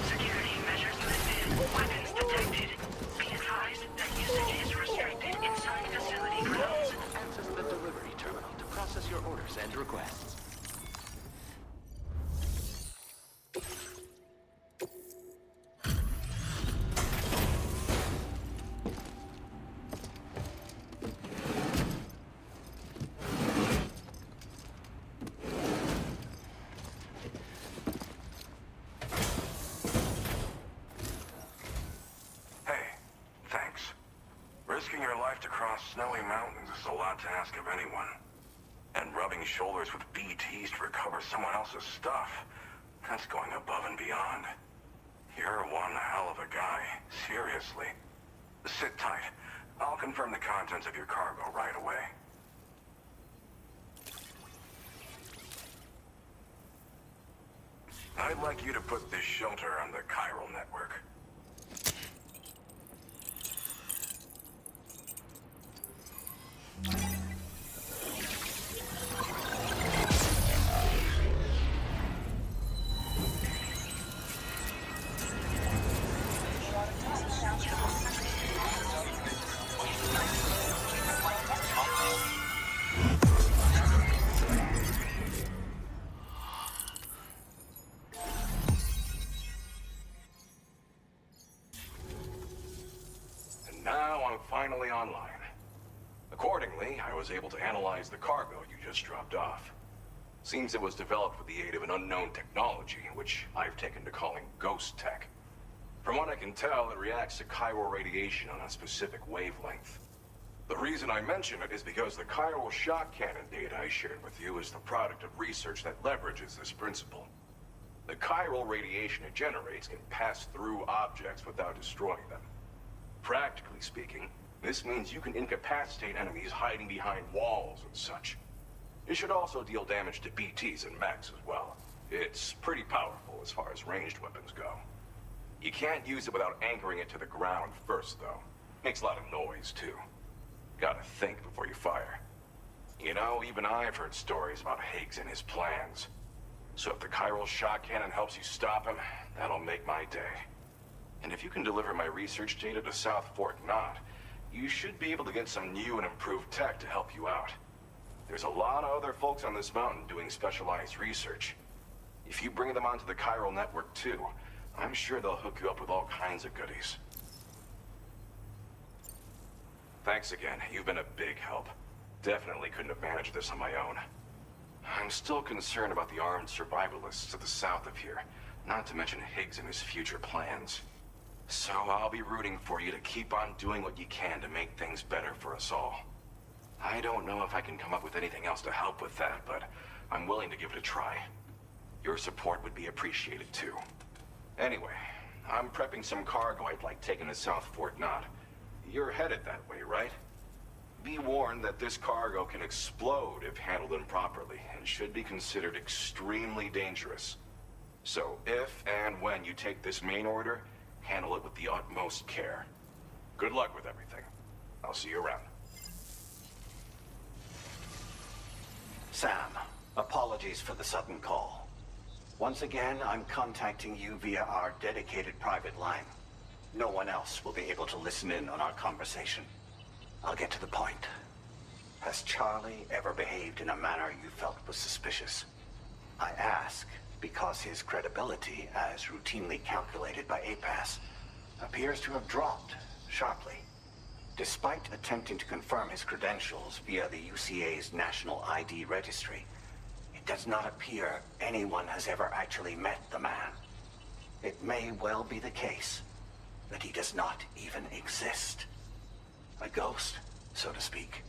Security measures lifted. Weapons detected. Be advised that usage is restricted inside facility grounds. Access the delivery terminal to process your orders and requests. Hey, thanks. Risking your life to cross snowy mountains is a lot to ask of anyone. And rubbing shoulders with BTs to recover someone else's stuff, that's going above and beyond. You're one hell of a guy, seriously. Sit tight. I'll confirm the contents of your cargo right away. I'd like you to put this shelter on the Chiral Network. And now I'm finally online. Accordingly, I was able to analyze the cargo you just dropped off. Seems it was developed with the aid of an unknown technology, which I've taken to calling ghost tech. From what I can tell, it reacts to chiral radiation on a specific wavelength. The reason I mention it is because the chiral shock cannon data I shared with you is the product of research that leverages this principle. The chiral radiation it generates can pass through objects without destroying them. Practically speaking, this means you can incapacitate enemies hiding behind walls and such. It should also deal damage to BTs and mechs as well. It's pretty powerful as far as ranged weapons go. You can't use it without anchoring it to the ground first, though. Makes a lot of noise, too. Gotta think before you fire. You know, even I've heard stories about Higgs and his plans. So if the chiral shock cannon helps you stop him, that'll make my day. And if you can deliver my research data to South Fort Knot, you should be able to get some new and improved tech to help you out. There's a lot of other folks on this mountain doing specialized research. If you bring them onto the Chiral Network too, I'm sure they'll hook you up with all kinds of goodies. Thanks again. You've been a big help. Definitely couldn't have managed this on my own. I'm still concerned about the armed survivalists to the south of here, not to mention Higgs and his future plans. So I'll be rooting for you to keep on doing what you can to make things better for us all. I don't know if I can come up with anything else to help with that, but I'm willing to give it a try. Your support would be appreciated too. Anyway, I'm prepping some cargo I'd like taken to South Fort Knot. You're headed that way, right? Be warned that this cargo can explode if handled improperly, and should be considered extremely dangerous. So if and when you take this main order, handle it with the utmost care. Good luck with everything. I'll see you around. Sam, apologies for the sudden call. Once again, I'm contacting you via our dedicated private line. No one else will be able to listen in on our conversation. I'll get to the point. Has Charlie ever behaved in a manner you felt was suspicious? I ask because his credibility, as routinely calculated by APAS, appears to have dropped sharply. Despite attempting to confirm his credentials via the UCA's National ID Registry, it does not appear anyone has ever actually met the man. It may well be the case that he does not even exist. A ghost, so to speak.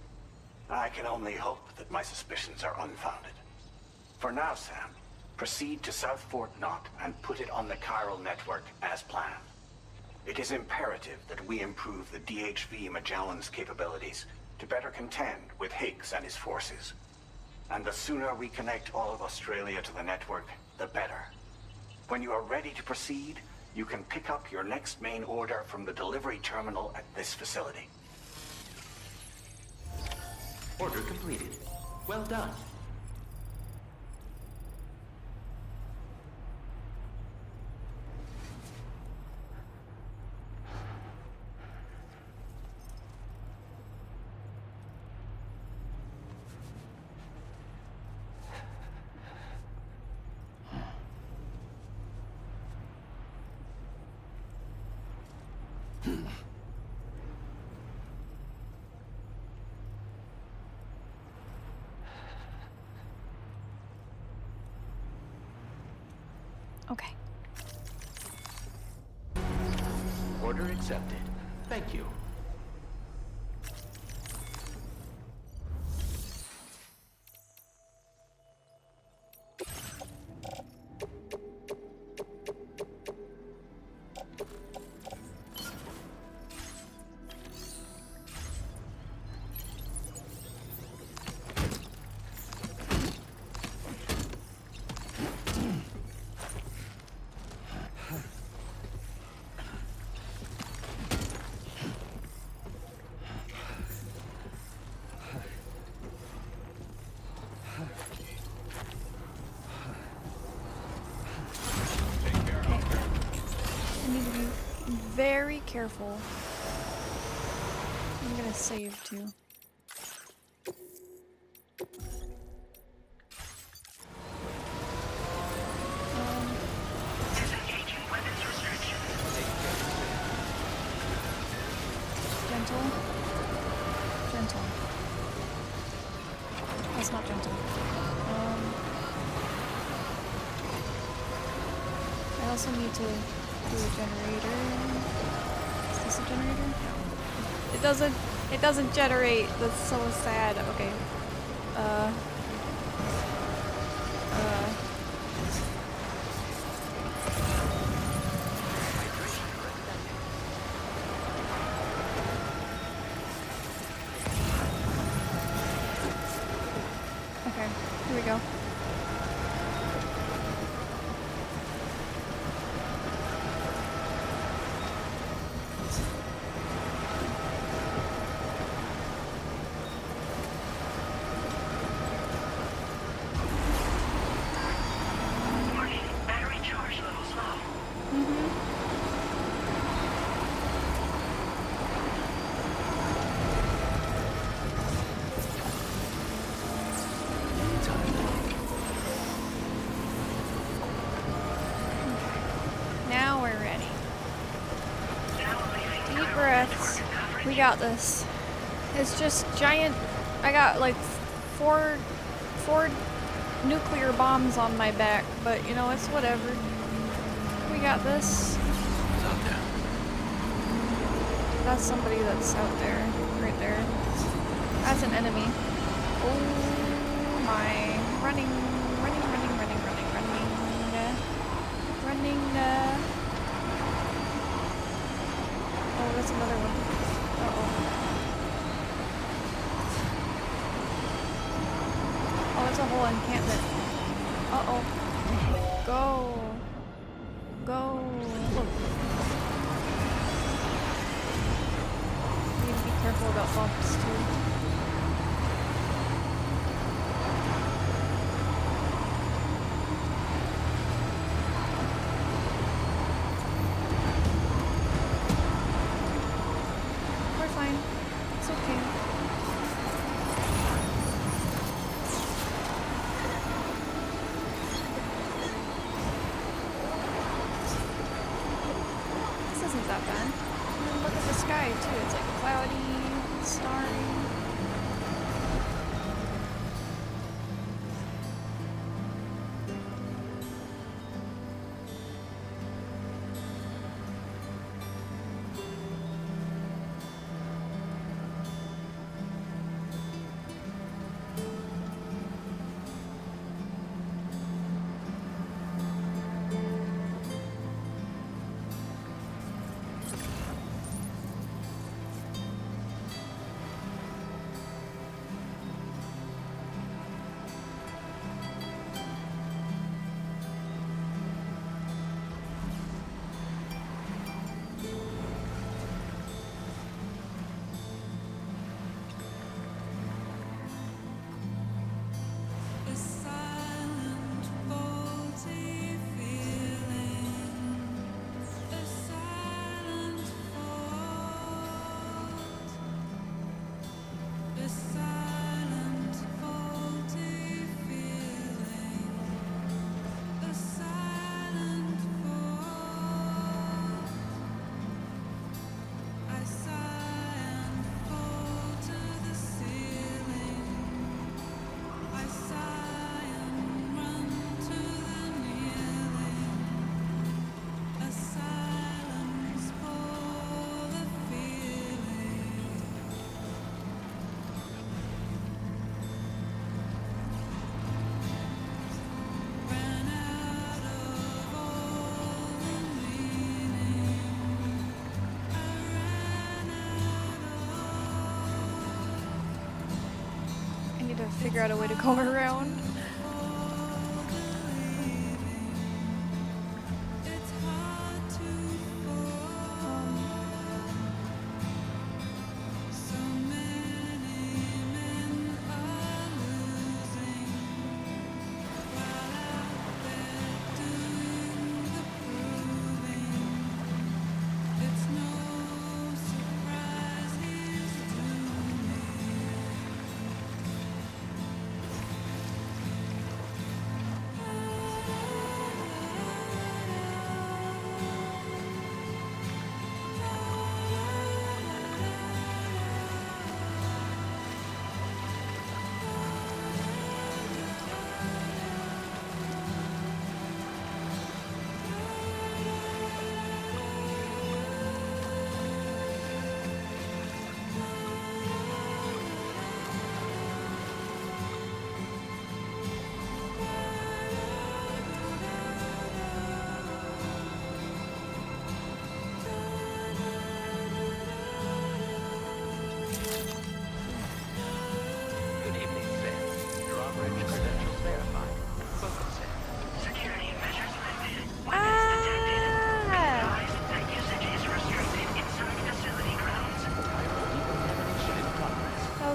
I can only hope that my suspicions are unfounded. For now, Sam, proceed to South Fort Knott and put it on the Chiral Network as planned. It is imperative that we improve the DHV Magellan's capabilities to better contend with Higgs and his forces. And the sooner we connect all of Australia to the network, the better. When you are ready to proceed, you can pick up your next main order from the delivery terminal at this facility. Order completed. Well done. Okay. Order accepted. Thank you. Very careful. I'm gonna save too. Disengaging weapons restriction. Gentle. Gentle. That's not gentle. I also need to do a generator. Is this a generator? No. It doesn't generate. That's so sad. Okay. Okay, here we go. We got this. It's just giant. I got like four nuclear bombs on my back, but you know, it's whatever. We got this. That's somebody that's out there, right there. That's an enemy. Oh my! Running. Oh, that's another one. Uh-oh. that's a whole encampment. Uh-oh. Go. Go. Need to be careful about bumps, too. We're fine. It's okay. This isn't that bad. And then look at the sky too. It's like cloudy, starry. Figure out a way to go around.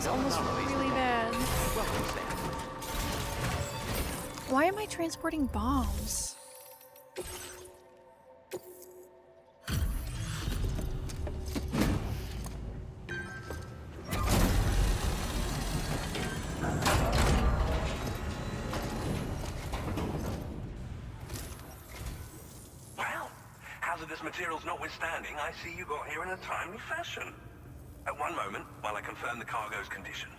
Almost really bad. Why am I transporting bombs? Well, hazardous materials notwithstanding, I see you got here in a timely fashion. At one moment, while I confirm the cargo's condition.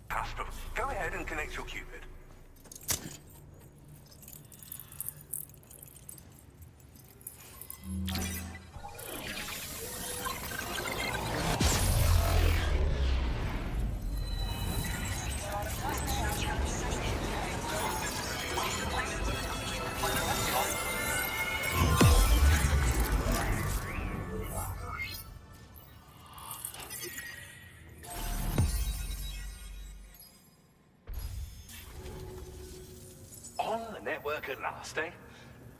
Custom. Go ahead and connect your Cupid. last, eh?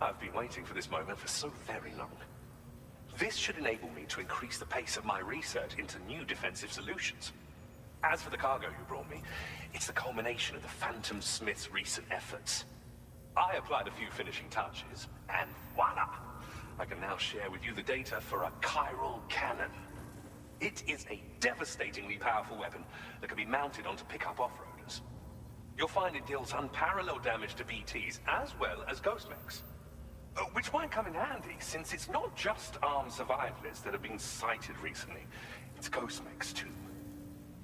I've been waiting for this moment for so very long. This should enable me to increase the pace of my research into new defensive solutions. As for the cargo you brought me, it's the culmination of the Phantom Smith's recent efforts. I applied a few finishing touches, and voila! I can now share with you the data for a chiral cannon. It is a devastatingly powerful weapon that can be mounted onto pickup off-roaders. You'll find it deals unparalleled damage to BTs as well as ghost mechs. Which might come in handy, since it's not just armed survivalists that have been sighted recently. It's ghost mechs too.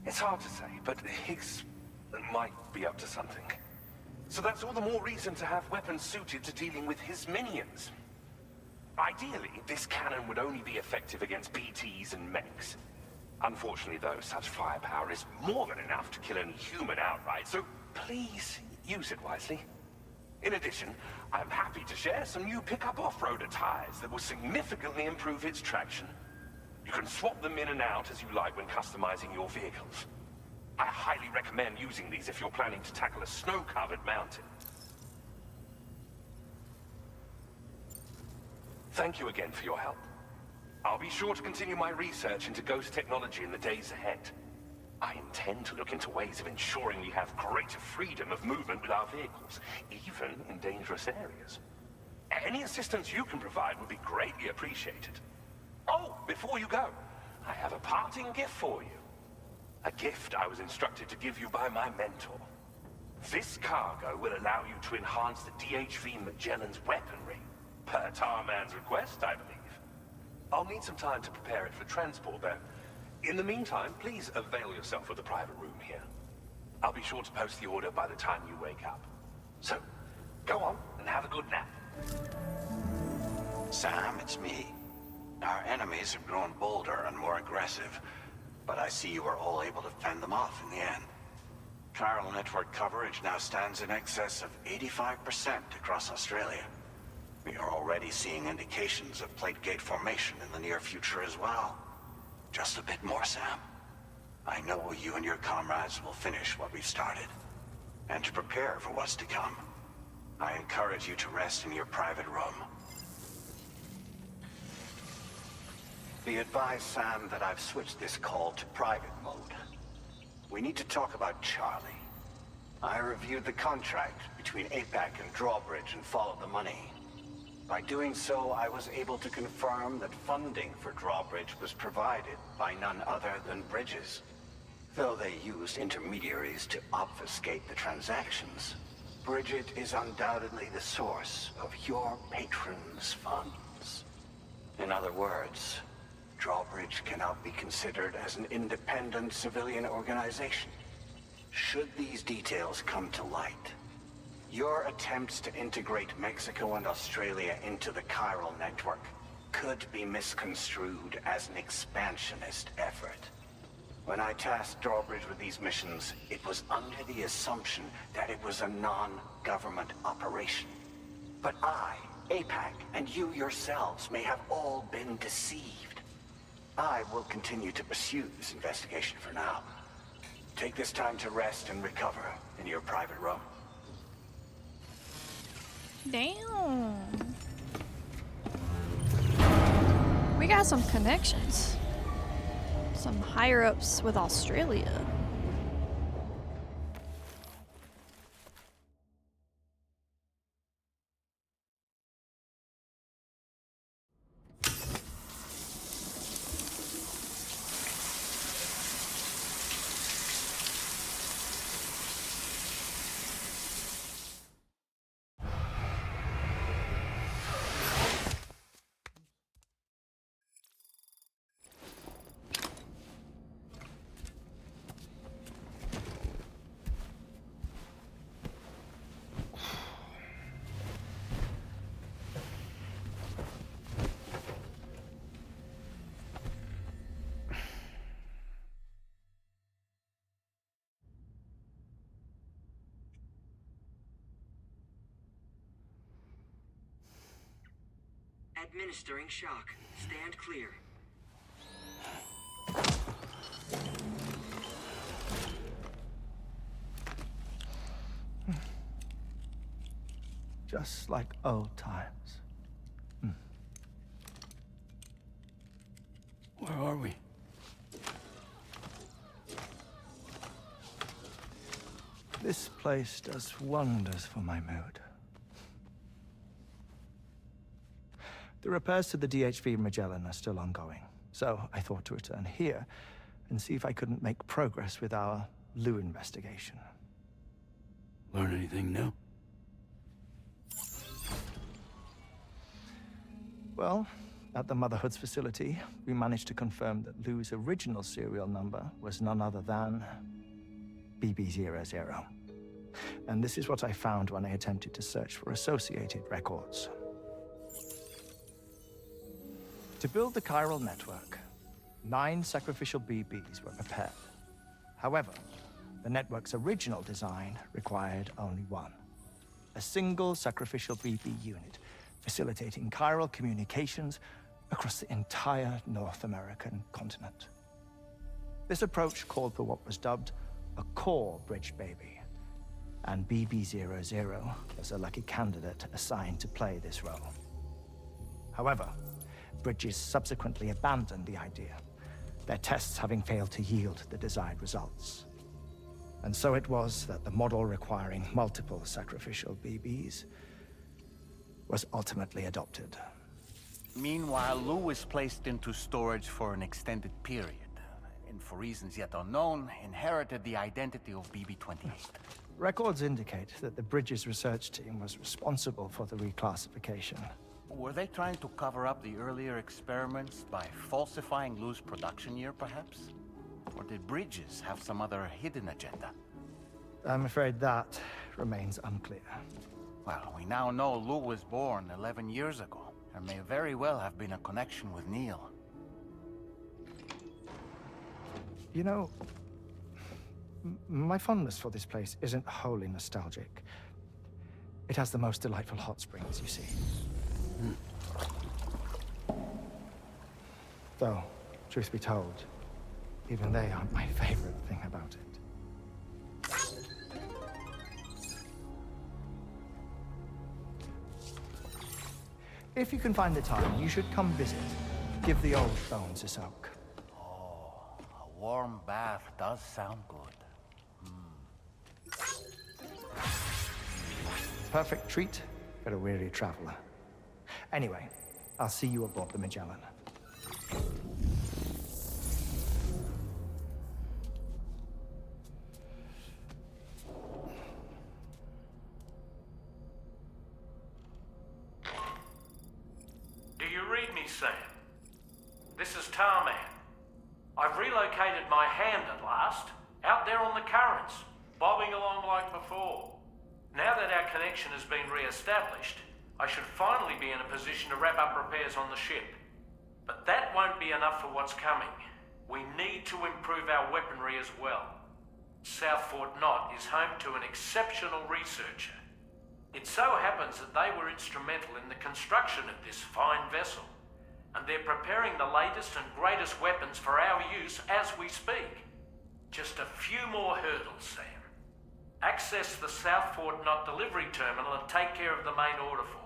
It's hard to say, but Higgs might be up to something. So that's all the more reason to have weapons suited to dealing with his minions. Ideally, this cannon would only be effective against BTs and mechs. Unfortunately, though, such firepower is more than enough to kill any human outright, so please use it wisely. In addition, I'm happy to share some new pickup off-roader tires that will significantly improve its traction. You can swap them in and out as you like when customizing your vehicles. I highly recommend using these if you're planning to tackle a snow-covered mountain. Thank you again for your help. I'll be sure to continue my research into ghost technology in the days ahead. I intend to look into ways of ensuring we have greater freedom of movement with our vehicles, even in dangerous areas. Any assistance you can provide would be greatly appreciated. Oh, before you go, I have a parting gift for you. A gift I was instructed to give you by my mentor. This cargo will allow you to enhance the DHV Magellan's weaponry, per Tarman's request, I believe. I'll need some time to prepare it for transport, though. In the meantime, please avail yourself of the private room here. I'll be sure to post the order by the time you wake up. So, go on and have a good nap. Sam, it's me. Our enemies have grown bolder and more aggressive, but I see you were all able to fend them off in the end. Chiral Network coverage now stands in excess of 85% across Australia. We are already seeing indications of plate gate formation in the near future as well. Just a bit more, Sam. I know you and your comrades will finish what we've started. And to prepare for what's to come, I encourage you to rest in your private room. Be advised, Sam, that I've switched this call to private mode. We need to talk about Charlie. I reviewed the contract between APAC and Drawbridge and followed the money. By doing so, I was able to confirm that funding for Drawbridge was provided by none other than Bridges. Though they used intermediaries to obfuscate the transactions, Bridget is undoubtedly the source of your patron's funds. In other words, Drawbridge cannot be considered as an independent civilian organization. Should these details come to light, your attempts to integrate Mexico and Australia into the Chiral Network could be misconstrued as an expansionist effort. When I tasked Drawbridge with these missions, it was under the assumption that it was a non-government operation. But I, APAC, and you yourselves may have all been deceived. I will continue to pursue this investigation for now. Take this time to rest and recover in your private room. Damn. We got some connections. Some higher-ups with Australia. Administering shock. Stand clear. Just like old times. Where are we? This place does wonders for my mood. The repairs to the DHV Magellan are still ongoing, so I thought to return here and see if I couldn't make progress with our Lu investigation. Learn anything new? Well, at the Motherhood's facility, we managed to confirm that Lu's original serial number was none other than BB00. And this is what I found when I attempted to search for associated records. To build the Chiral Network, 9 sacrificial BBs were prepared. However, the network's original design required only 1. A single sacrificial BB unit, facilitating chiral communications across the entire North American continent. This approach called for what was dubbed a core bridge baby, and BB00 was a lucky candidate assigned to play this role. However, Bridges subsequently abandoned the idea, their tests having failed to yield the desired results. And so it was that the model requiring multiple sacrificial BBs was ultimately adopted. Meanwhile, Lu was placed into storage for an extended period, and for reasons yet unknown, inherited the identity of BB-28. Records indicate that the Bridges research team was responsible for the reclassification. Were they trying to cover up the earlier experiments by falsifying Lu's production year, perhaps? Or did Bridges have some other hidden agenda? I'm afraid that remains unclear. Well, we now know Lu was born 11 years ago. There may very well have been a connection with Neil. You know, my fondness for this place isn't wholly nostalgic. It has the most delightful hot springs, you see. Though, truth be told, even they aren't my favorite thing about it. If you can find the time, you should come visit. Give the old bones a soak. Oh, a warm bath does sound good. Perfect treat for a weary traveler. Anyway, I'll see you aboard the Magellan. Do you read me, Sam? This is Tarman. I've relocated my hand at last, out there on the currents, bobbing along like before. Now that our connection has been re-established, I should finally be in a position to wrap up repairs on the ship. But that won't be enough for what's coming. We need to improve our weaponry as well. South Fort Knot is home to an exceptional researcher. It so happens that they were instrumental in the construction of this fine vessel, and they're preparing the latest and greatest weapons for our use as we speak. Just a few more hurdles, Sam. Access the South Fort Knot delivery terminal and take care of the main order for me.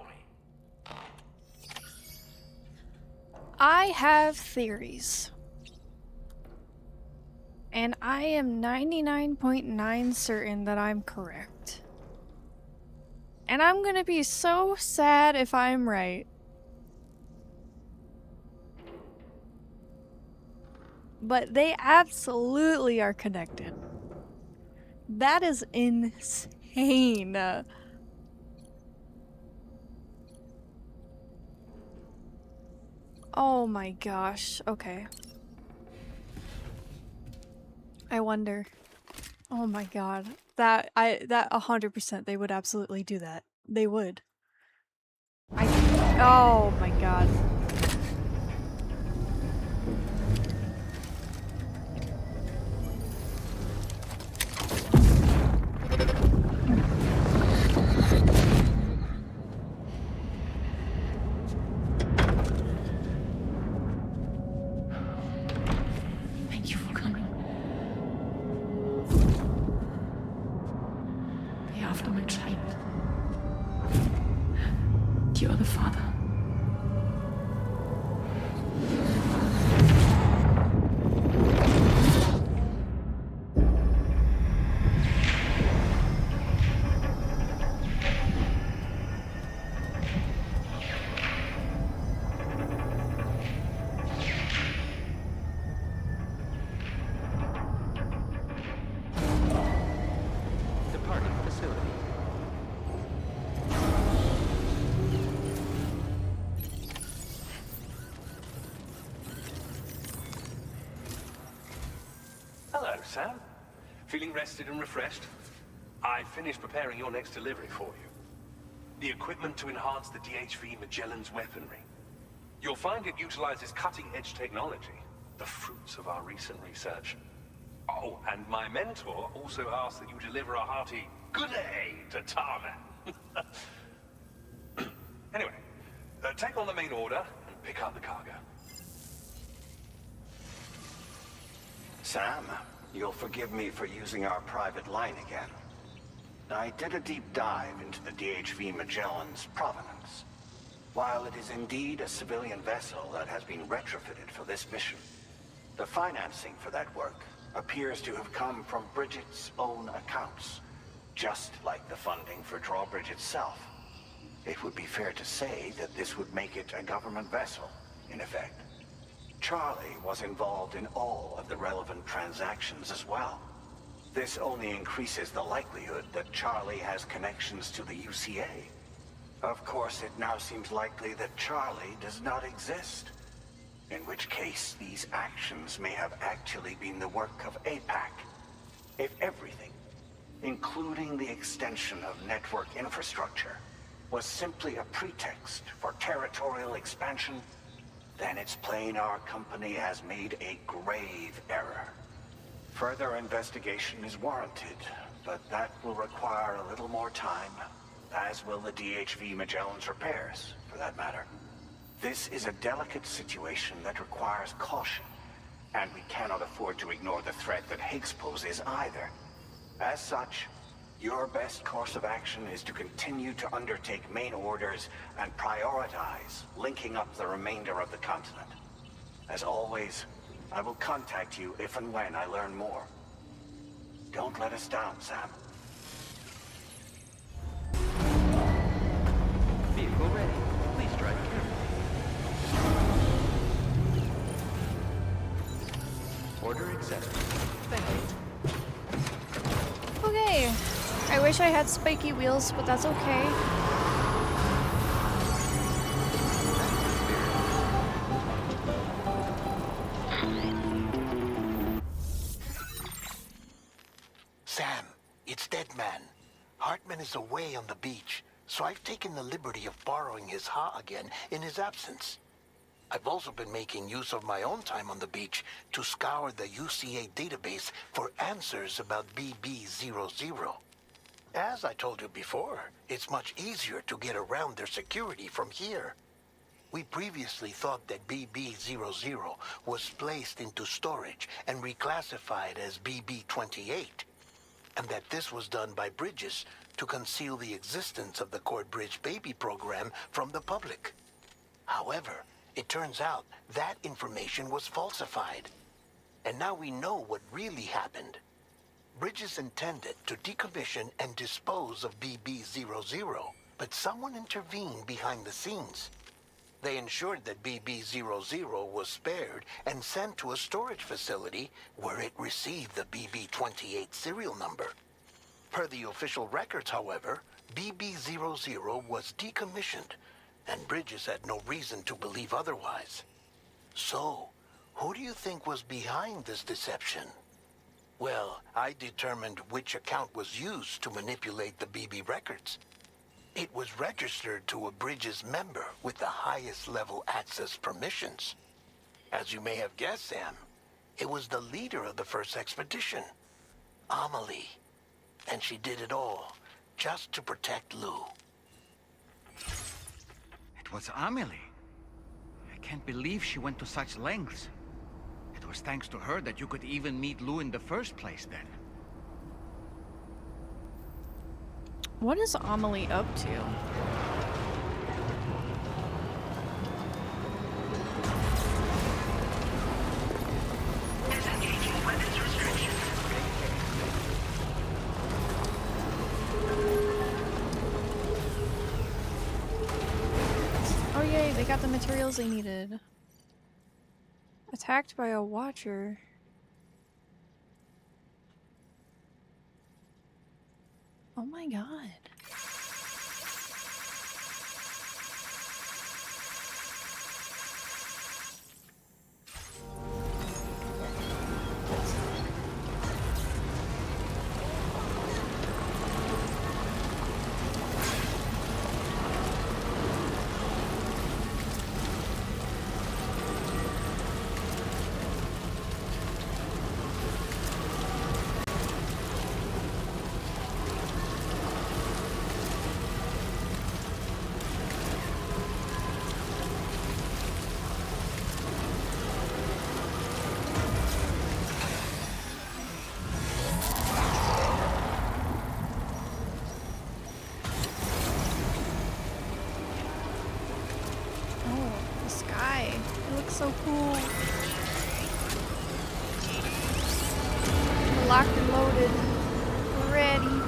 I have theories. And I am 99.9 certain that I'm correct. And I'm gonna be so sad if I'm right. But they absolutely are connected. That is insane. Oh my gosh. Okay. I wonder. Oh my god. That 100% they would absolutely do that. They would. Oh my god. Thank you for coming. Ihr habt um entscheidend. Sam. Feeling rested and refreshed? I finished preparing your next delivery for you. The equipment to enhance the DHV Magellan's weaponry. You'll find it utilizes cutting-edge technology, the fruits of our recent research. Oh, and my mentor also asked that you deliver a hearty good day to Tana. Anyway, take on the main order and pick up the cargo. Sam, you'll forgive me for using our private line again. I did a deep dive into the DHV Magellan's provenance. While it is indeed a civilian vessel that has been retrofitted for this mission, the financing for that work appears to have come from Bridget's own accounts, just like the funding for Drawbridge itself. It would be fair to say that this would make it a government vessel, in effect. Charlie was involved in all of the relevant transactions as well. This only increases the likelihood that Charlie has connections to the UCA. Of course, it now seems likely that Charlie does not exist, in which case these actions may have actually been the work of APAC. If everything, including the extension of network infrastructure, was simply a pretext for territorial expansion, then it's plain our company has made a grave error. Further investigation is warranted, but that will require a little more time, as will the DHV Magellan's repairs, for that matter. This is a delicate situation that requires caution, and we cannot afford to ignore the threat that Higgs poses either. As such, your best course of action is to continue to undertake main orders and prioritize linking up the remainder of the continent. As always, I will contact you if and when I learn more. Don't let us down, Sam. Vehicle ready. Please drive carefully. Order accepted. Thank you. Okay. I wish I had spiky wheels, but that's okay. Sam, it's Deadman. Hartman is away on the beach, so I've taken the liberty of borrowing his Ha again in his absence. I've also been making use of my own time on the beach to scour the UCA database for answers about BB-00. As I told you before, it's much easier to get around their security from here. We previously thought that BB-00 was placed into storage and reclassified as BB-28, and that this was done by Bridges to conceal the existence of the Cord Bridge baby program from the public. However, it turns out that information was falsified. And now we know what really happened. Bridges intended to decommission and dispose of BB-00, but someone intervened behind the scenes. They ensured that BB-00 was spared and sent to a storage facility where it received the BB-28 serial number. Per the official records, however, BB-00 was decommissioned, and Bridges had no reason to believe otherwise. So, who do you think was behind this deception? Well, I determined which account was used to manipulate the BB records. It was registered to a Bridges member with the highest level access permissions. As you may have guessed, Sam, it was the leader of the first expedition, Amelie. And she did it all just to protect Lou. It was Amelie. I can't believe she went to such lengths. It was thanks to her that you could even meet Lou in the first place, then. What is Amelie up to? Disengaging weapons restriction. Oh yay, they got the materials they needed. Attacked by a watcher. Oh my god. sky. It looks so cool. We're locked and loaded. We're ready.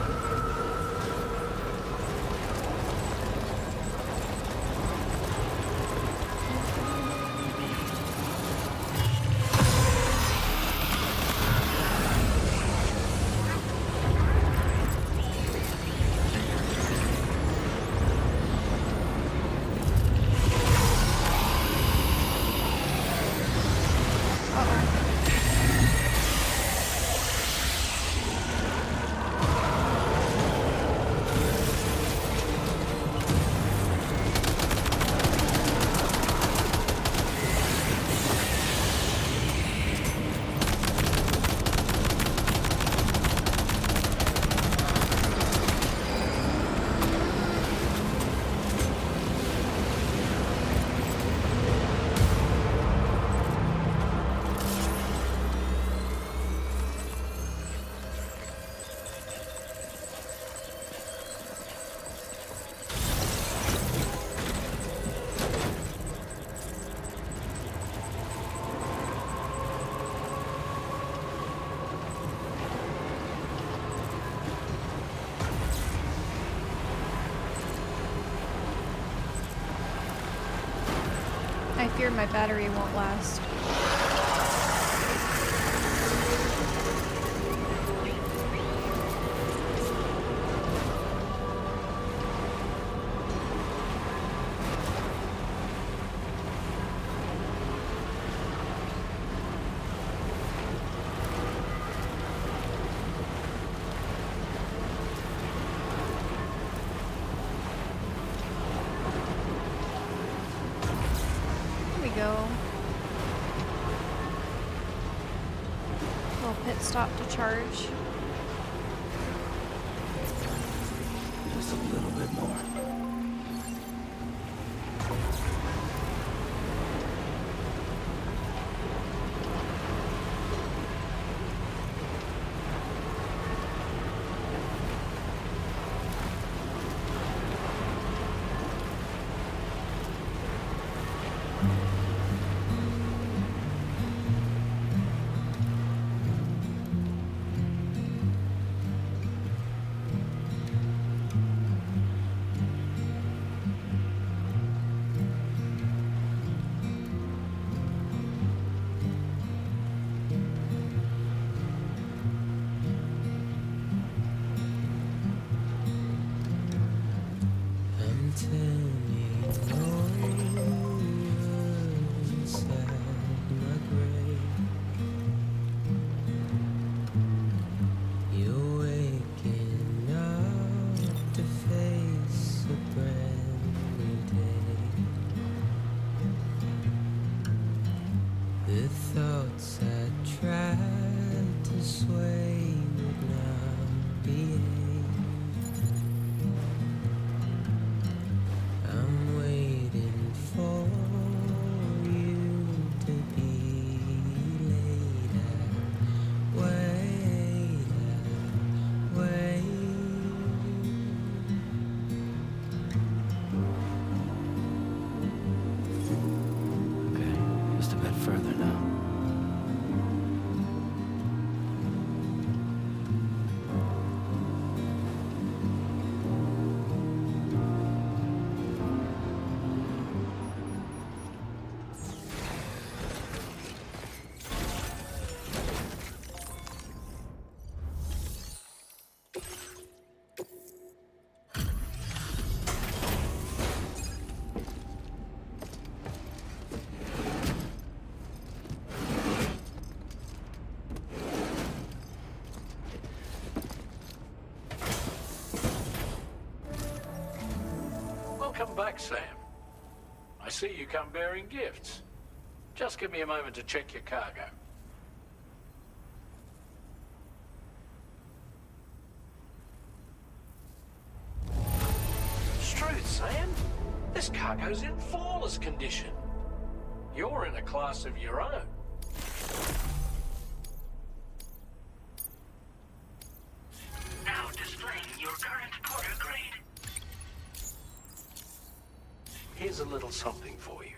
I fear my battery won't last. Go. Little pit stop to charge. Just a little bit more. Welcome back, Sam. I see you come bearing gifts. Just give me a moment to check your cargo. It's truth, Sam. This cargo's in flawless condition. You're in a class of your own. Now displaying your current porter grade. Here's a little something for you.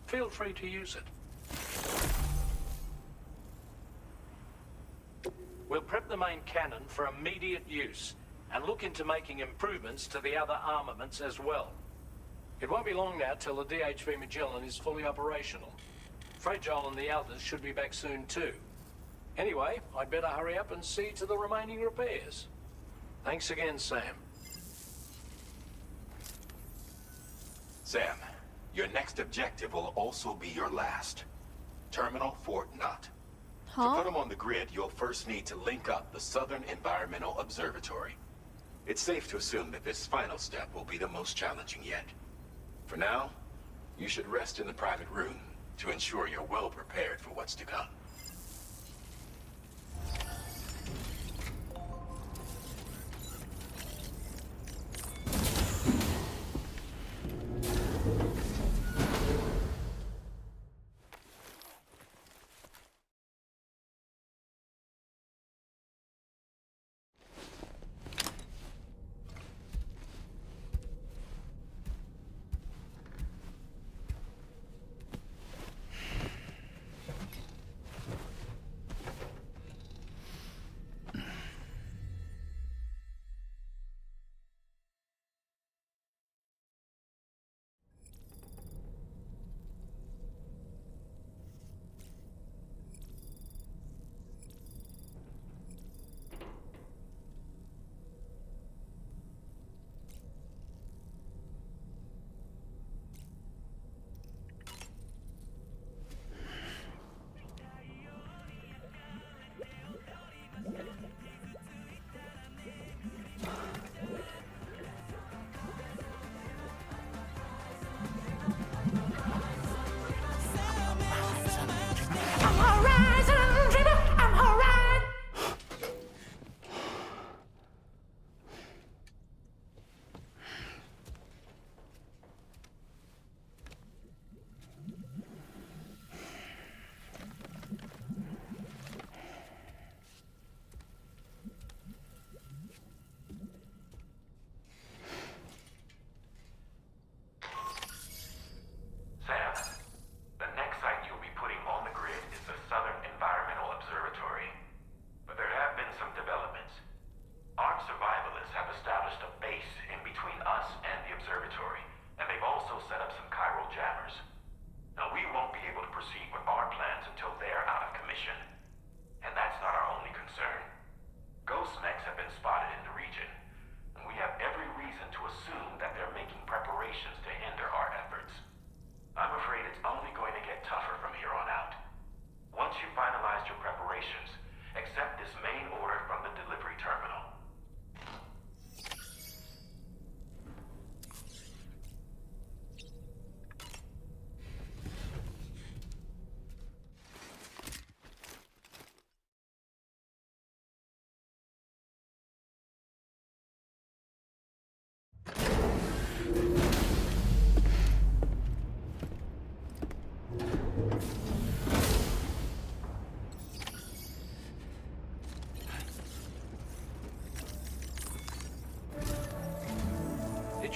feel free to use it. We'll prep the main cannon for immediate use and look into making improvements to the other armaments as well. It won't be long now till the DHV Magellan is fully operational. Fragile and the others should be back soon too. Anyway, I'd better hurry up and see to the remaining repairs. Thanks again, Sam. Sam, your next objective will also be your last. Terminal Fort Knott. To put them on the grid, you'll first need to link up the Southern Environmental Observatory. It's safe to assume that this final step will be the most challenging yet. For now, you should rest in the private room to ensure you're well prepared for what's to come.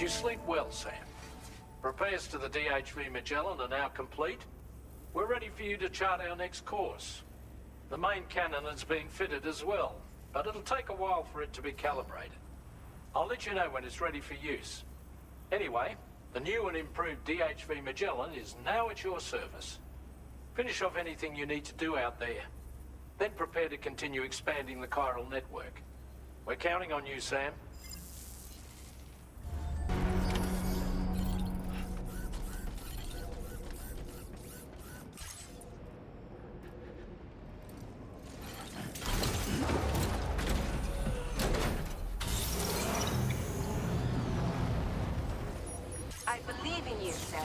Did you sleep well, Sam? Repairs to the DHV Magellan are now complete. We're ready for you to chart our next course. The main cannon is being fitted as well, but it'll take a while for it to be calibrated. I'll let you know when it's ready for use. Anyway, the new and improved DHV Magellan is now at your service. Finish off anything you need to do out there. Then prepare to continue expanding the Chiral Network. We're counting on you, Sam. I believe in you, Sam.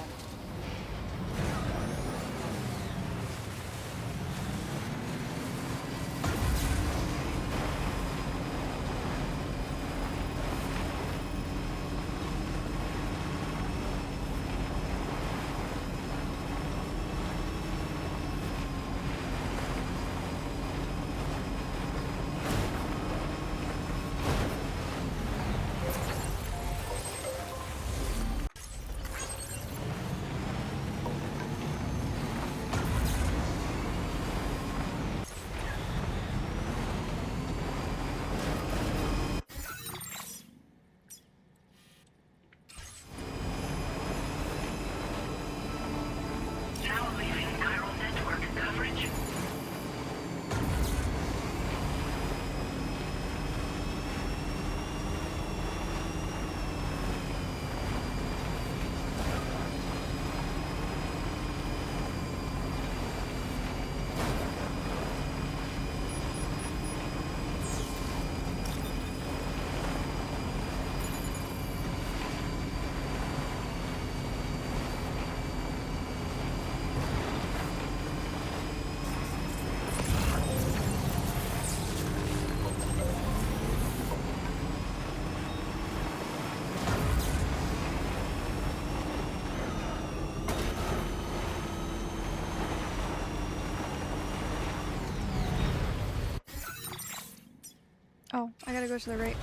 gotta go to the right.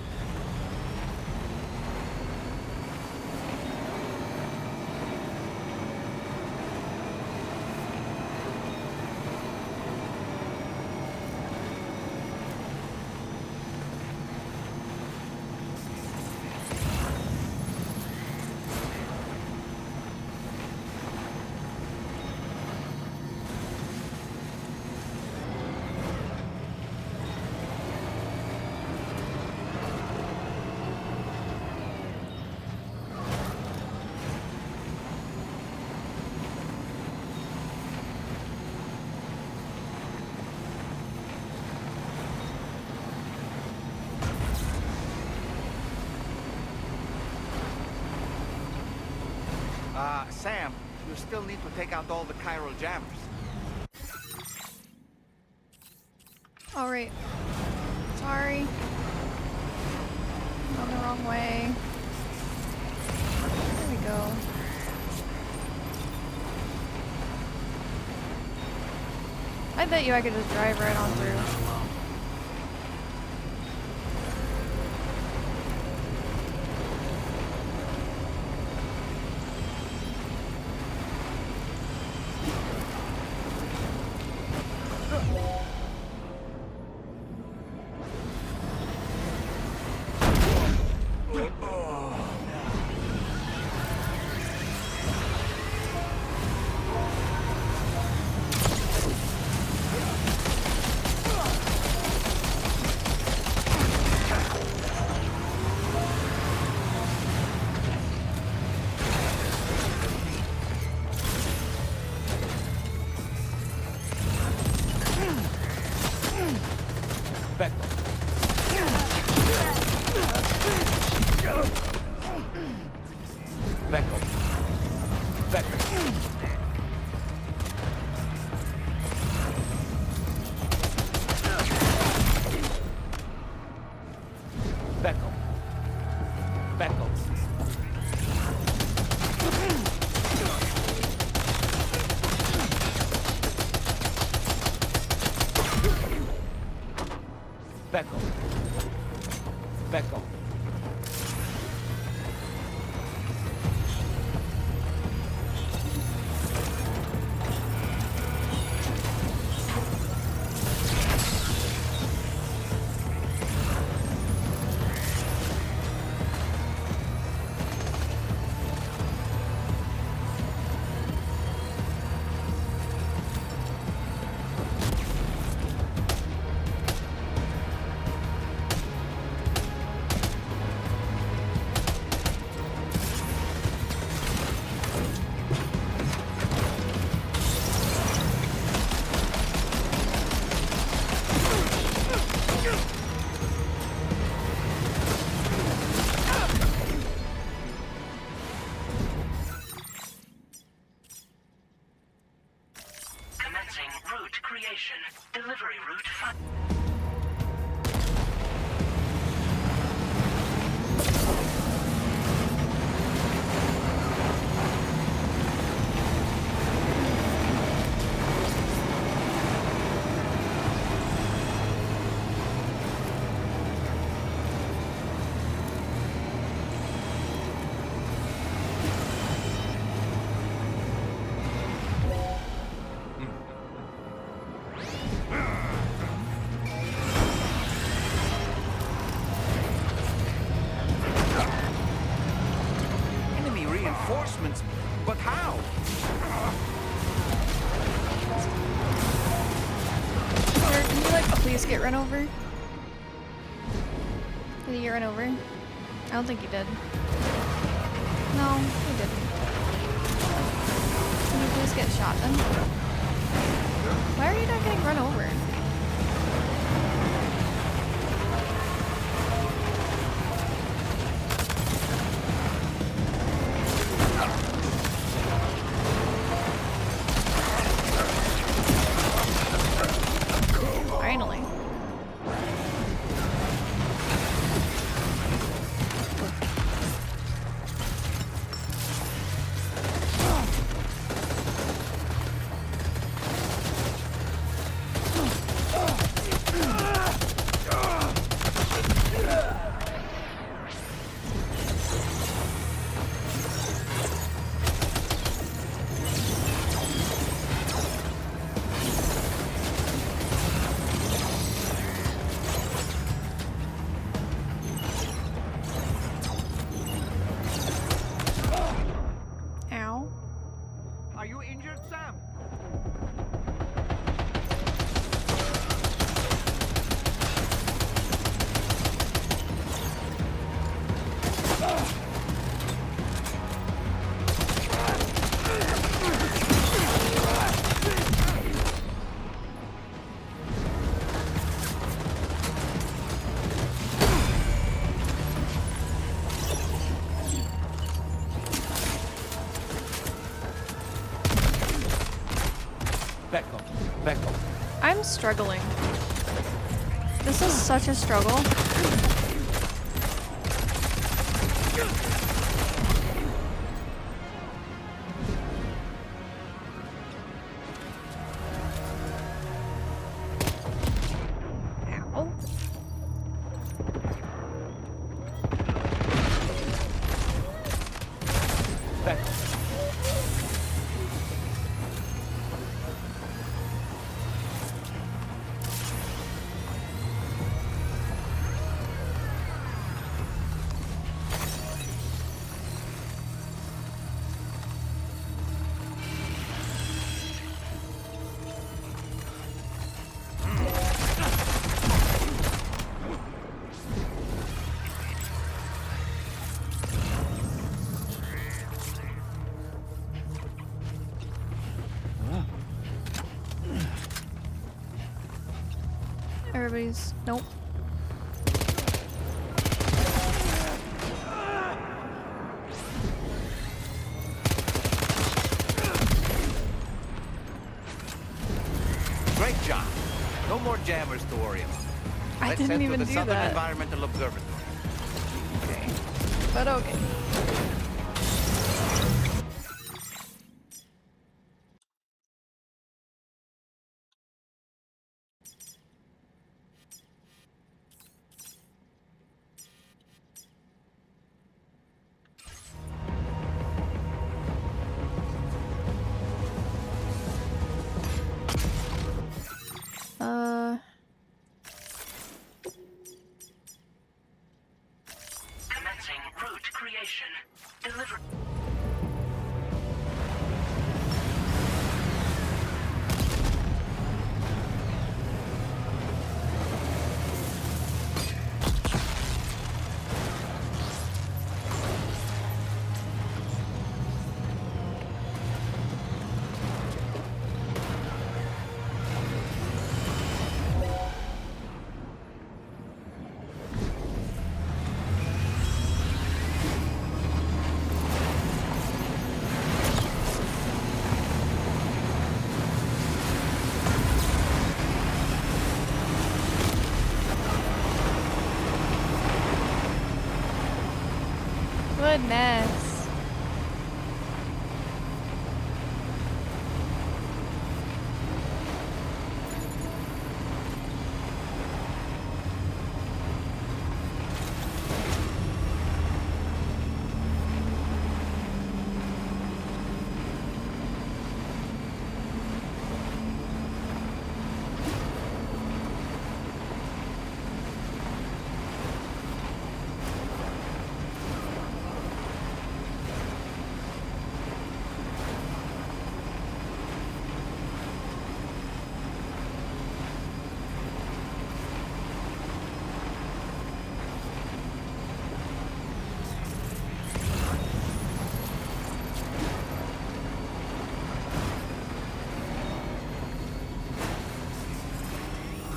Sam, you still need to take out all the chiral jammers. All right. Sorry. Gone the wrong way. There we go. I bet you I could just drive right on through. Delivery route 5. Reinforcements? But how? Sir, can you like please get run over? Did he get run over? I don't think he did. No, he didn't. Can you please get shot then? Why are you not getting run over? Finally. I'm struggling. This is such a struggle. Everybody's... Nope. Great job. No more jammers to worry about. I Let's didn't head even to the do Southern that. Environmental Observatory. Okay. But okay. Commencing route creation. Deliver. Goodness.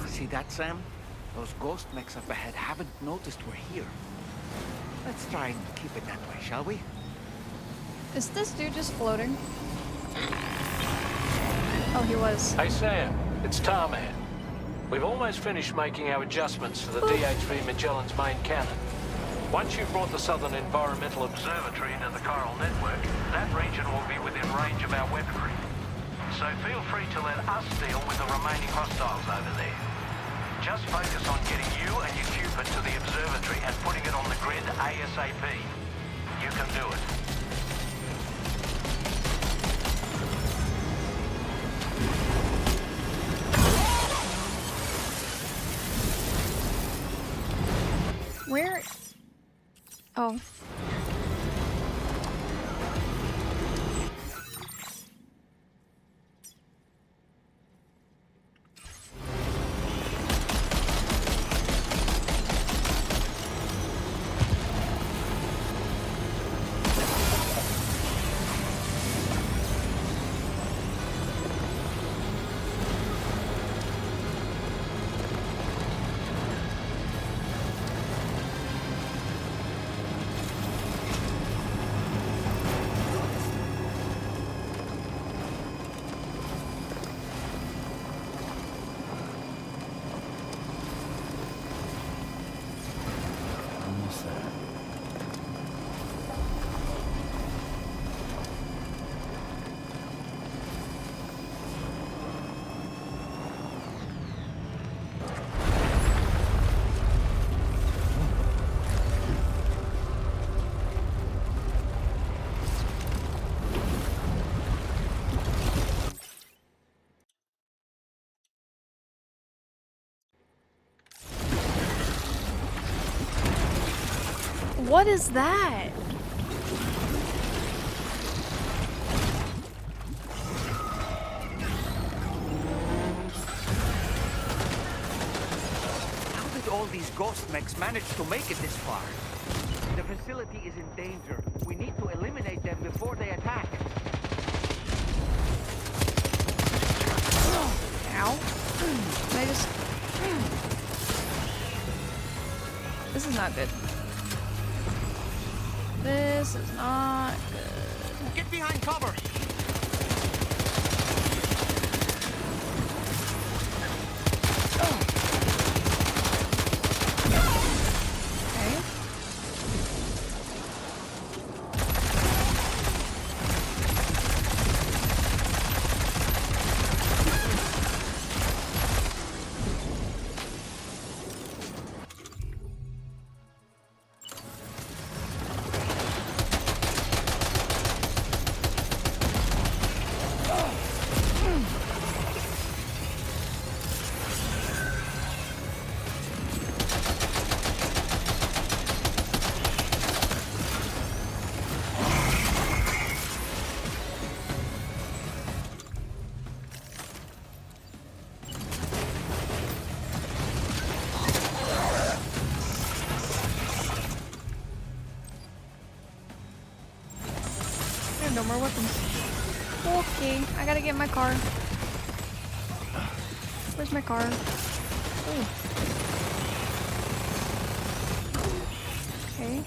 See that, Sam? Those ghost mechs up ahead haven't noticed we're here. Let's try and keep it that way, shall we? Is this dude just floating? Oh, he was. Hey Sam, it's Tarman. We've almost finished making our adjustments to the DHV Magellan's main cannon. Once you've brought the Southern Environmental Observatory into the Chiral Network, that region will be within range of our weaponry. So feel free to let us deal with the remaining hostiles over there. Just focus on getting you and your Cupid to the observatory and putting it on the grid ASAP. You can do it. Where? Oh. What is that? How did all these ghost mechs manage to make it this far? The facility is in danger. We need to eliminate them before they attack. Ow. Can I just... This is not good. This is not good. Get behind cover! Okay. I have no more weapons. Okay, I gotta get my car. Where's my car? Ooh. Okay.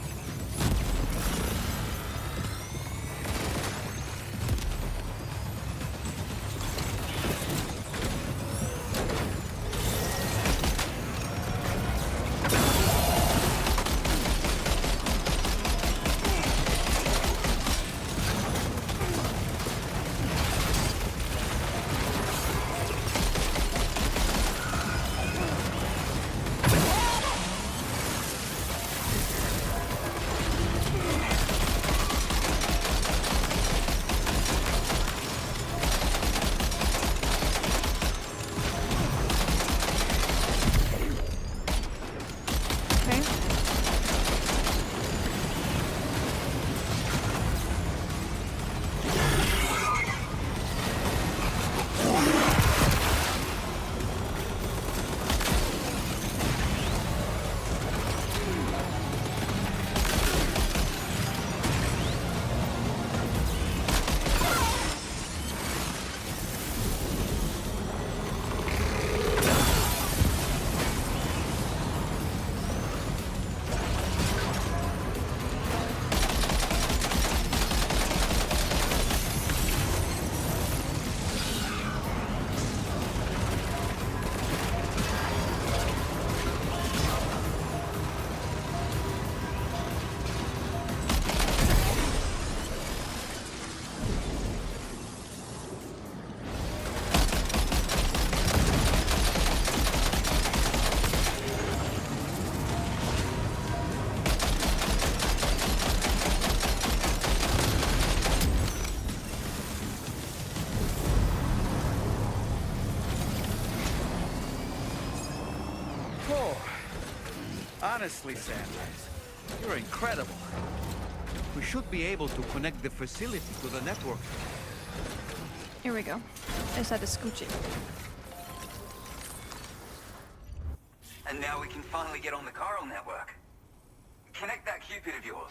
Honestly, Sanders, you're incredible. We should be able to connect the facility to the network. Here we go. I just had to scooch it. And now we can finally get on the Chiral Network. Connect that Cupid of yours.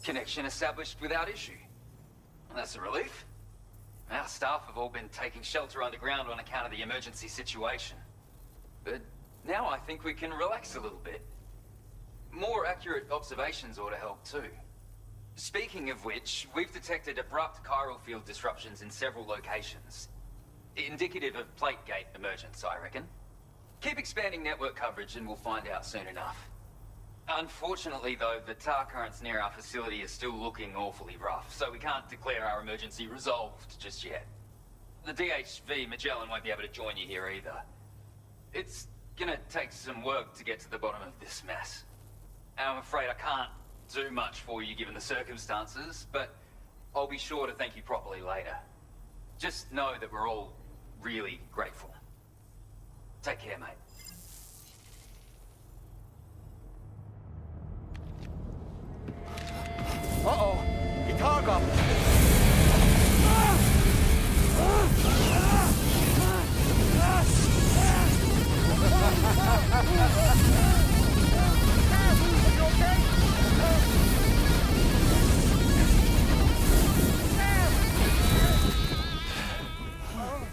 Connection established without issue. That's a relief. Our staff have all been taking shelter underground on account of the emergency situation. But now I think we can relax a little bit. More accurate observations ought to help too. Speaking of which, we've detected abrupt chiral field disruptions in several locations. Indicative of plate gate emergence, I reckon. Keep expanding network coverage and we'll find out soon enough. Unfortunately, though, the tar currents near our facility are still looking awfully rough, so we can't declare our emergency resolved just yet. The DHV Magellan won't be able to join you here either. It's gonna take some work to get to the bottom of this mess. And I'm afraid I can't do much for you given the circumstances, but I'll be sure to thank you properly later. Just know that we're all really grateful. Take care, mate. Uh-oh! Guitar goblin!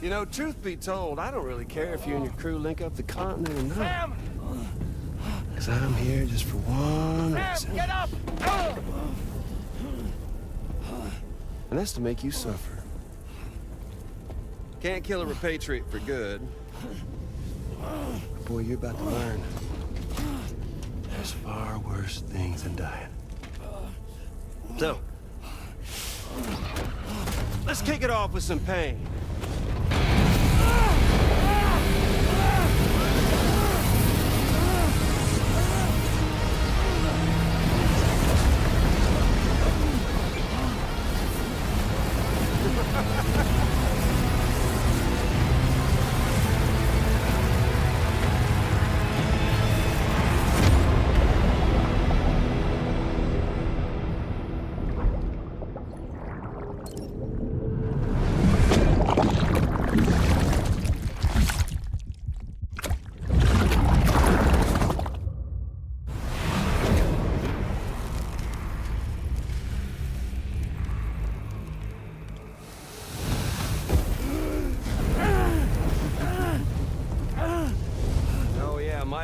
You know, truth be told, I don't really care if you and your crew link up the continent or not. Sam! Because I'm here just for one reason. Get up! And that's to make you suffer. Can't kill a repatriate for good. But boy, you're about to learn. There's far worse things than dying. So, let's kick it off with some pain.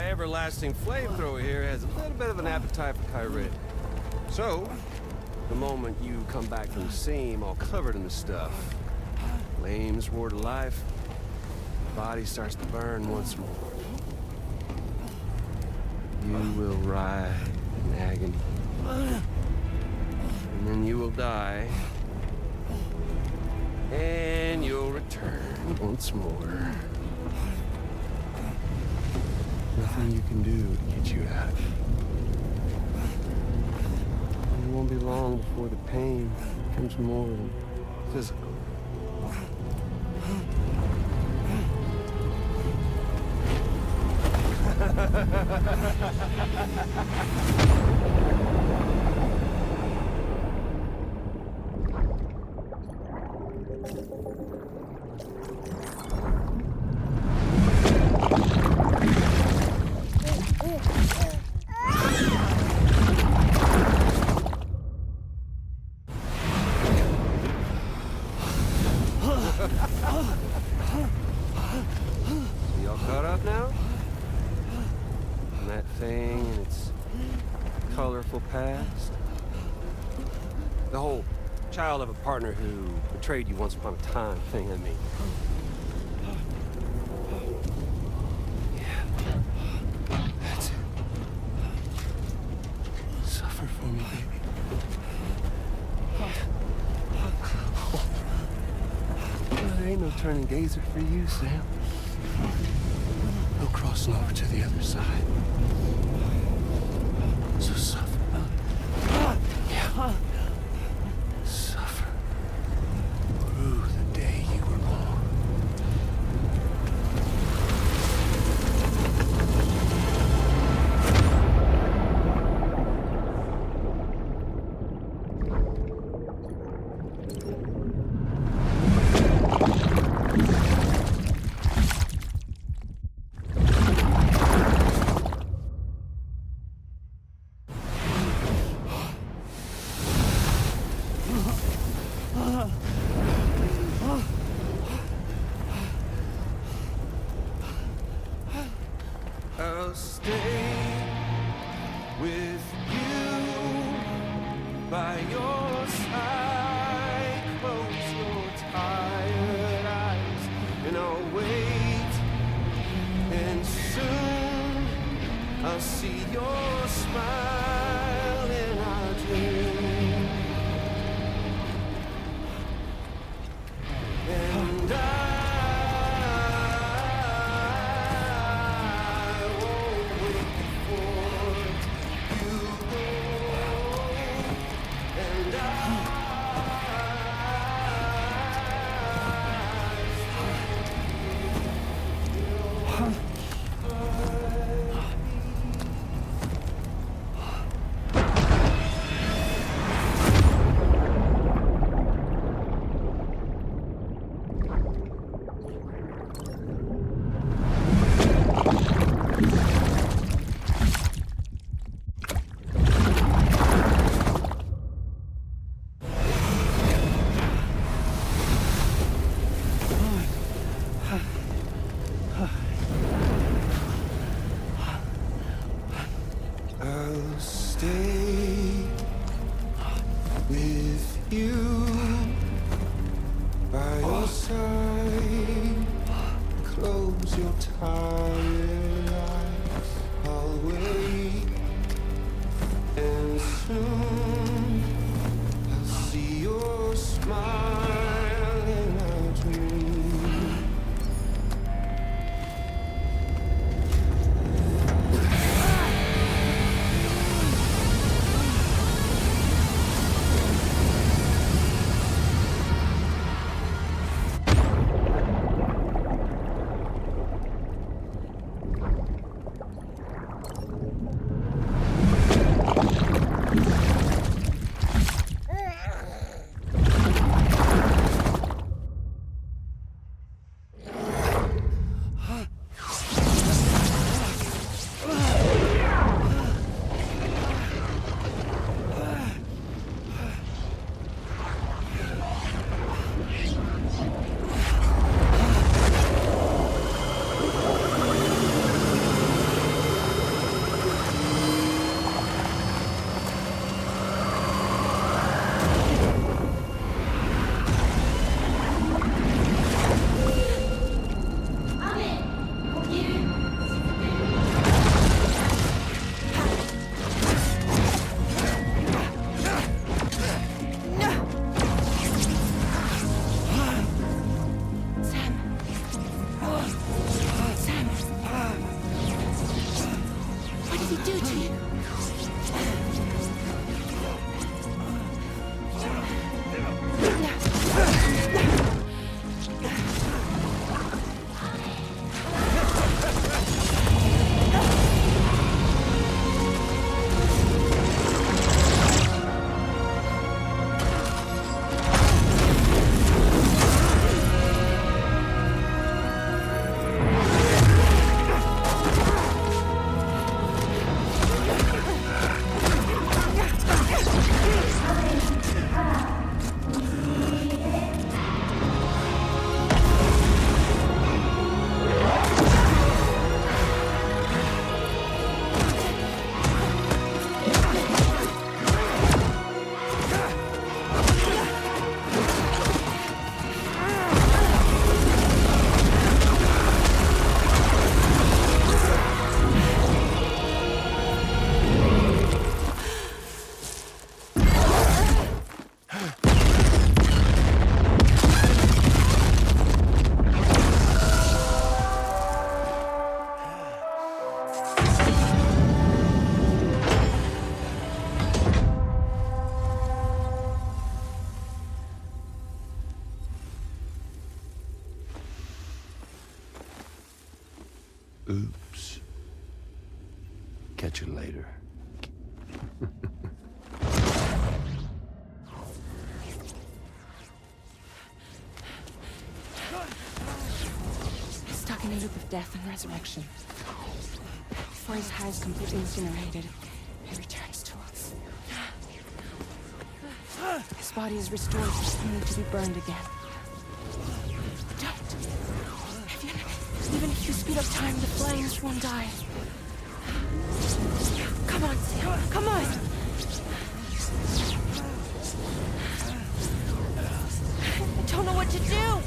Everlasting flamethrower here has a little bit of an appetite for Kyrit. So, the moment you come back from the seam all covered in the stuff, flames roar to life, the body starts to burn once more. You will writhe in agony. And then you will die. And you'll return once more. Nothing you can do to get you out of it. And it won't be long before the pain becomes more than physical. Y'all caught up now? And that thing and its colorful past? The whole child of a partner who betrayed you once upon a time thing, I mean. Yeah. That's it. Suffer for me, baby. There ain't no turning gazer for you, Sam. No crossing over to the other side. So suffer. Yeah. Suffer. Through the day you were born. I'll stay with you by your side. Close your tired eyes and I'll wait. And soon I'll see your smile. smile in our dreams. And I won't wait before you go. And I'll stay with you by your side. Close your tired eyes. I'll wait, and soon I'll see your smile in our dreams. Oops. Catch you later. Stuck in a loop of death and resurrection. Before his hair is completely incinerated, he returns to us. His body is restored, only to be burned again. Don't! Even if you speed up time, the flames won't die. Come on, Sam. Come on! I don't know what to do!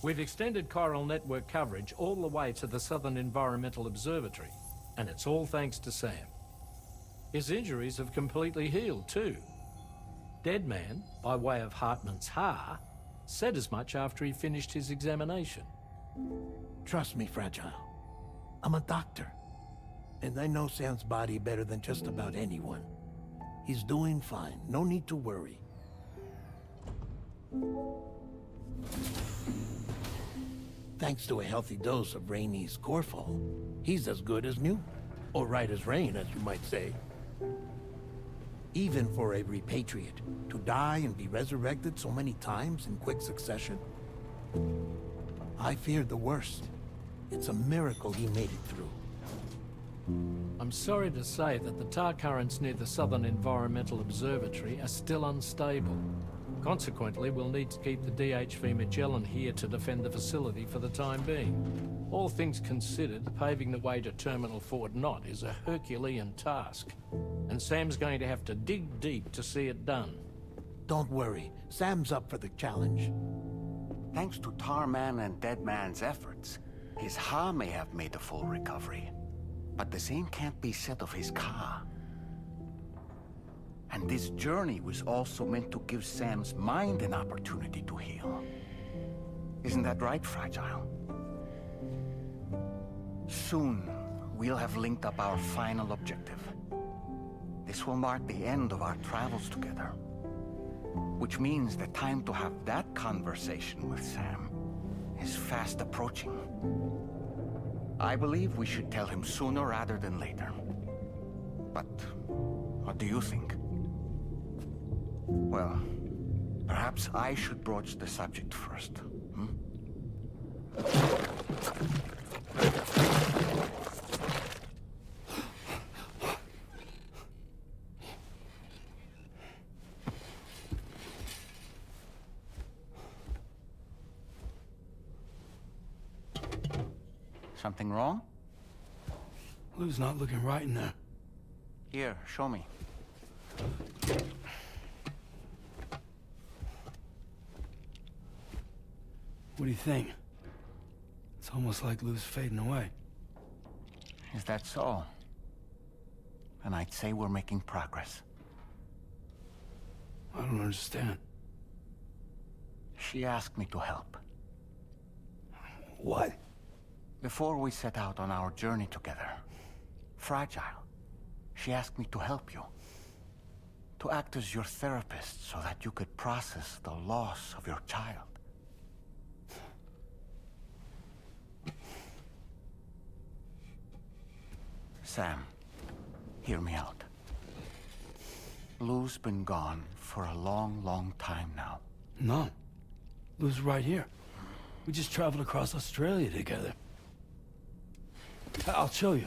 We've extended Chiral Network coverage all the way to the Southern Environmental Observatory, and it's all thanks to Sam. His injuries have completely healed, too. Deadman, by way of Hartman's Ha, said as much after he finished his examination. Trust me, Fragile. I'm a doctor. And I know Sam's body better than just about anyone. He's doing fine. No need to worry. Thanks to a healthy dose of Rainey's Corfol, he's as good as new. Or right as rain, as you might say. Even for a repatriate, to die and be resurrected so many times in quick succession. I feared the worst. It's a miracle he made it through. I'm sorry to say that the tar currents near the Southern Environmental Observatory are still unstable. Consequently, we'll need to keep the DHV Magellan here to defend the facility for the time being. All things considered, paving the way to Terminal Fort Knott is a Herculean task. And Sam's going to have to dig deep to see it done. Don't worry. Sam's up for the challenge. Thanks to Tarman and Deadman's efforts, his Ha may have made a full recovery. But the same can't be said of his Ka. And this journey was also meant to give Sam's mind an opportunity to heal. Isn't that right, Fragile? Soon, we'll have linked up our final objective. This will mark the end of our travels together. Which means the time to have that conversation with Sam is fast approaching. I believe we should tell him sooner rather than later. But what do you think? Well, perhaps I should broach the subject first, hmm? Something wrong? Lou's not looking right in there. Here, show me. What do you think? It's almost like Lou's fading away. Is that so? And I'd say we're making progress. I don't understand. She asked me to help. What? Before we set out on our journey together, Fragile, she asked me to help you. To act as your therapist so that you could process the loss of your child. Sam, hear me out. Lou's been gone for a long, long time now. No. Lou's right here. We just traveled across Australia together. I'll show you.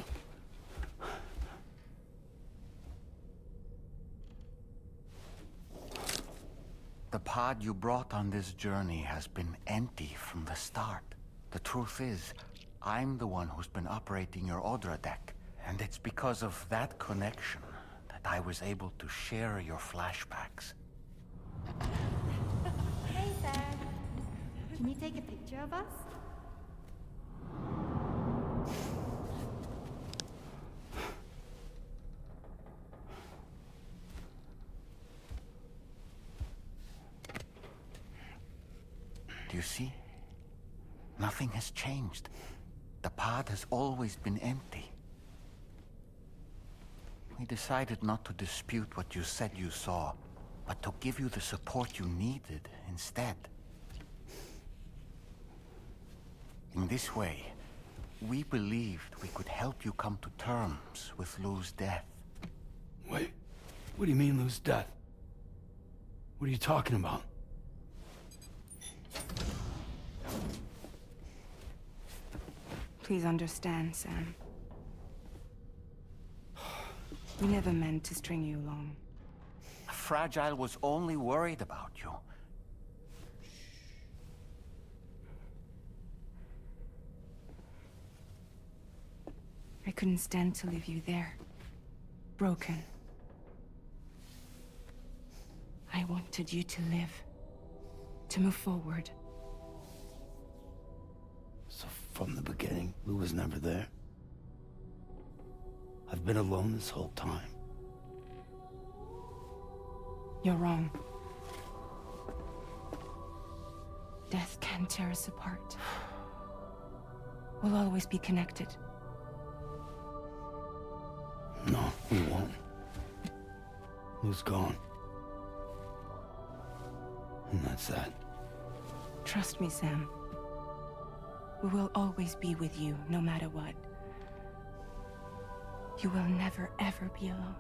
The pod you brought on this journey has been empty from the start. The truth is, I'm the one who's been operating your Odra deck. And it's because of that connection that I was able to share your flashbacks. Hey, Sam. Can you take a picture of us? Do you see? Nothing has changed. The pod has always been empty. We decided not to dispute what you said you saw, but to give you the support you needed instead. In this way, we believed we could help you come to terms with Lou's death. Wait, what do you mean Lou's death? What are you talking about? Please understand, Sam. We never meant to string you along. Fragile was only worried about you. I couldn't stand to leave you there. Broken. I wanted you to live. To move forward. From the beginning, Lou was never there. I've been alone this whole time. You're wrong. Death can tear us apart. We'll always be connected. No, we won't. Lou's gone. And that's that. Trust me, Sam. We will always be with you, no matter what. You will never, ever be alone.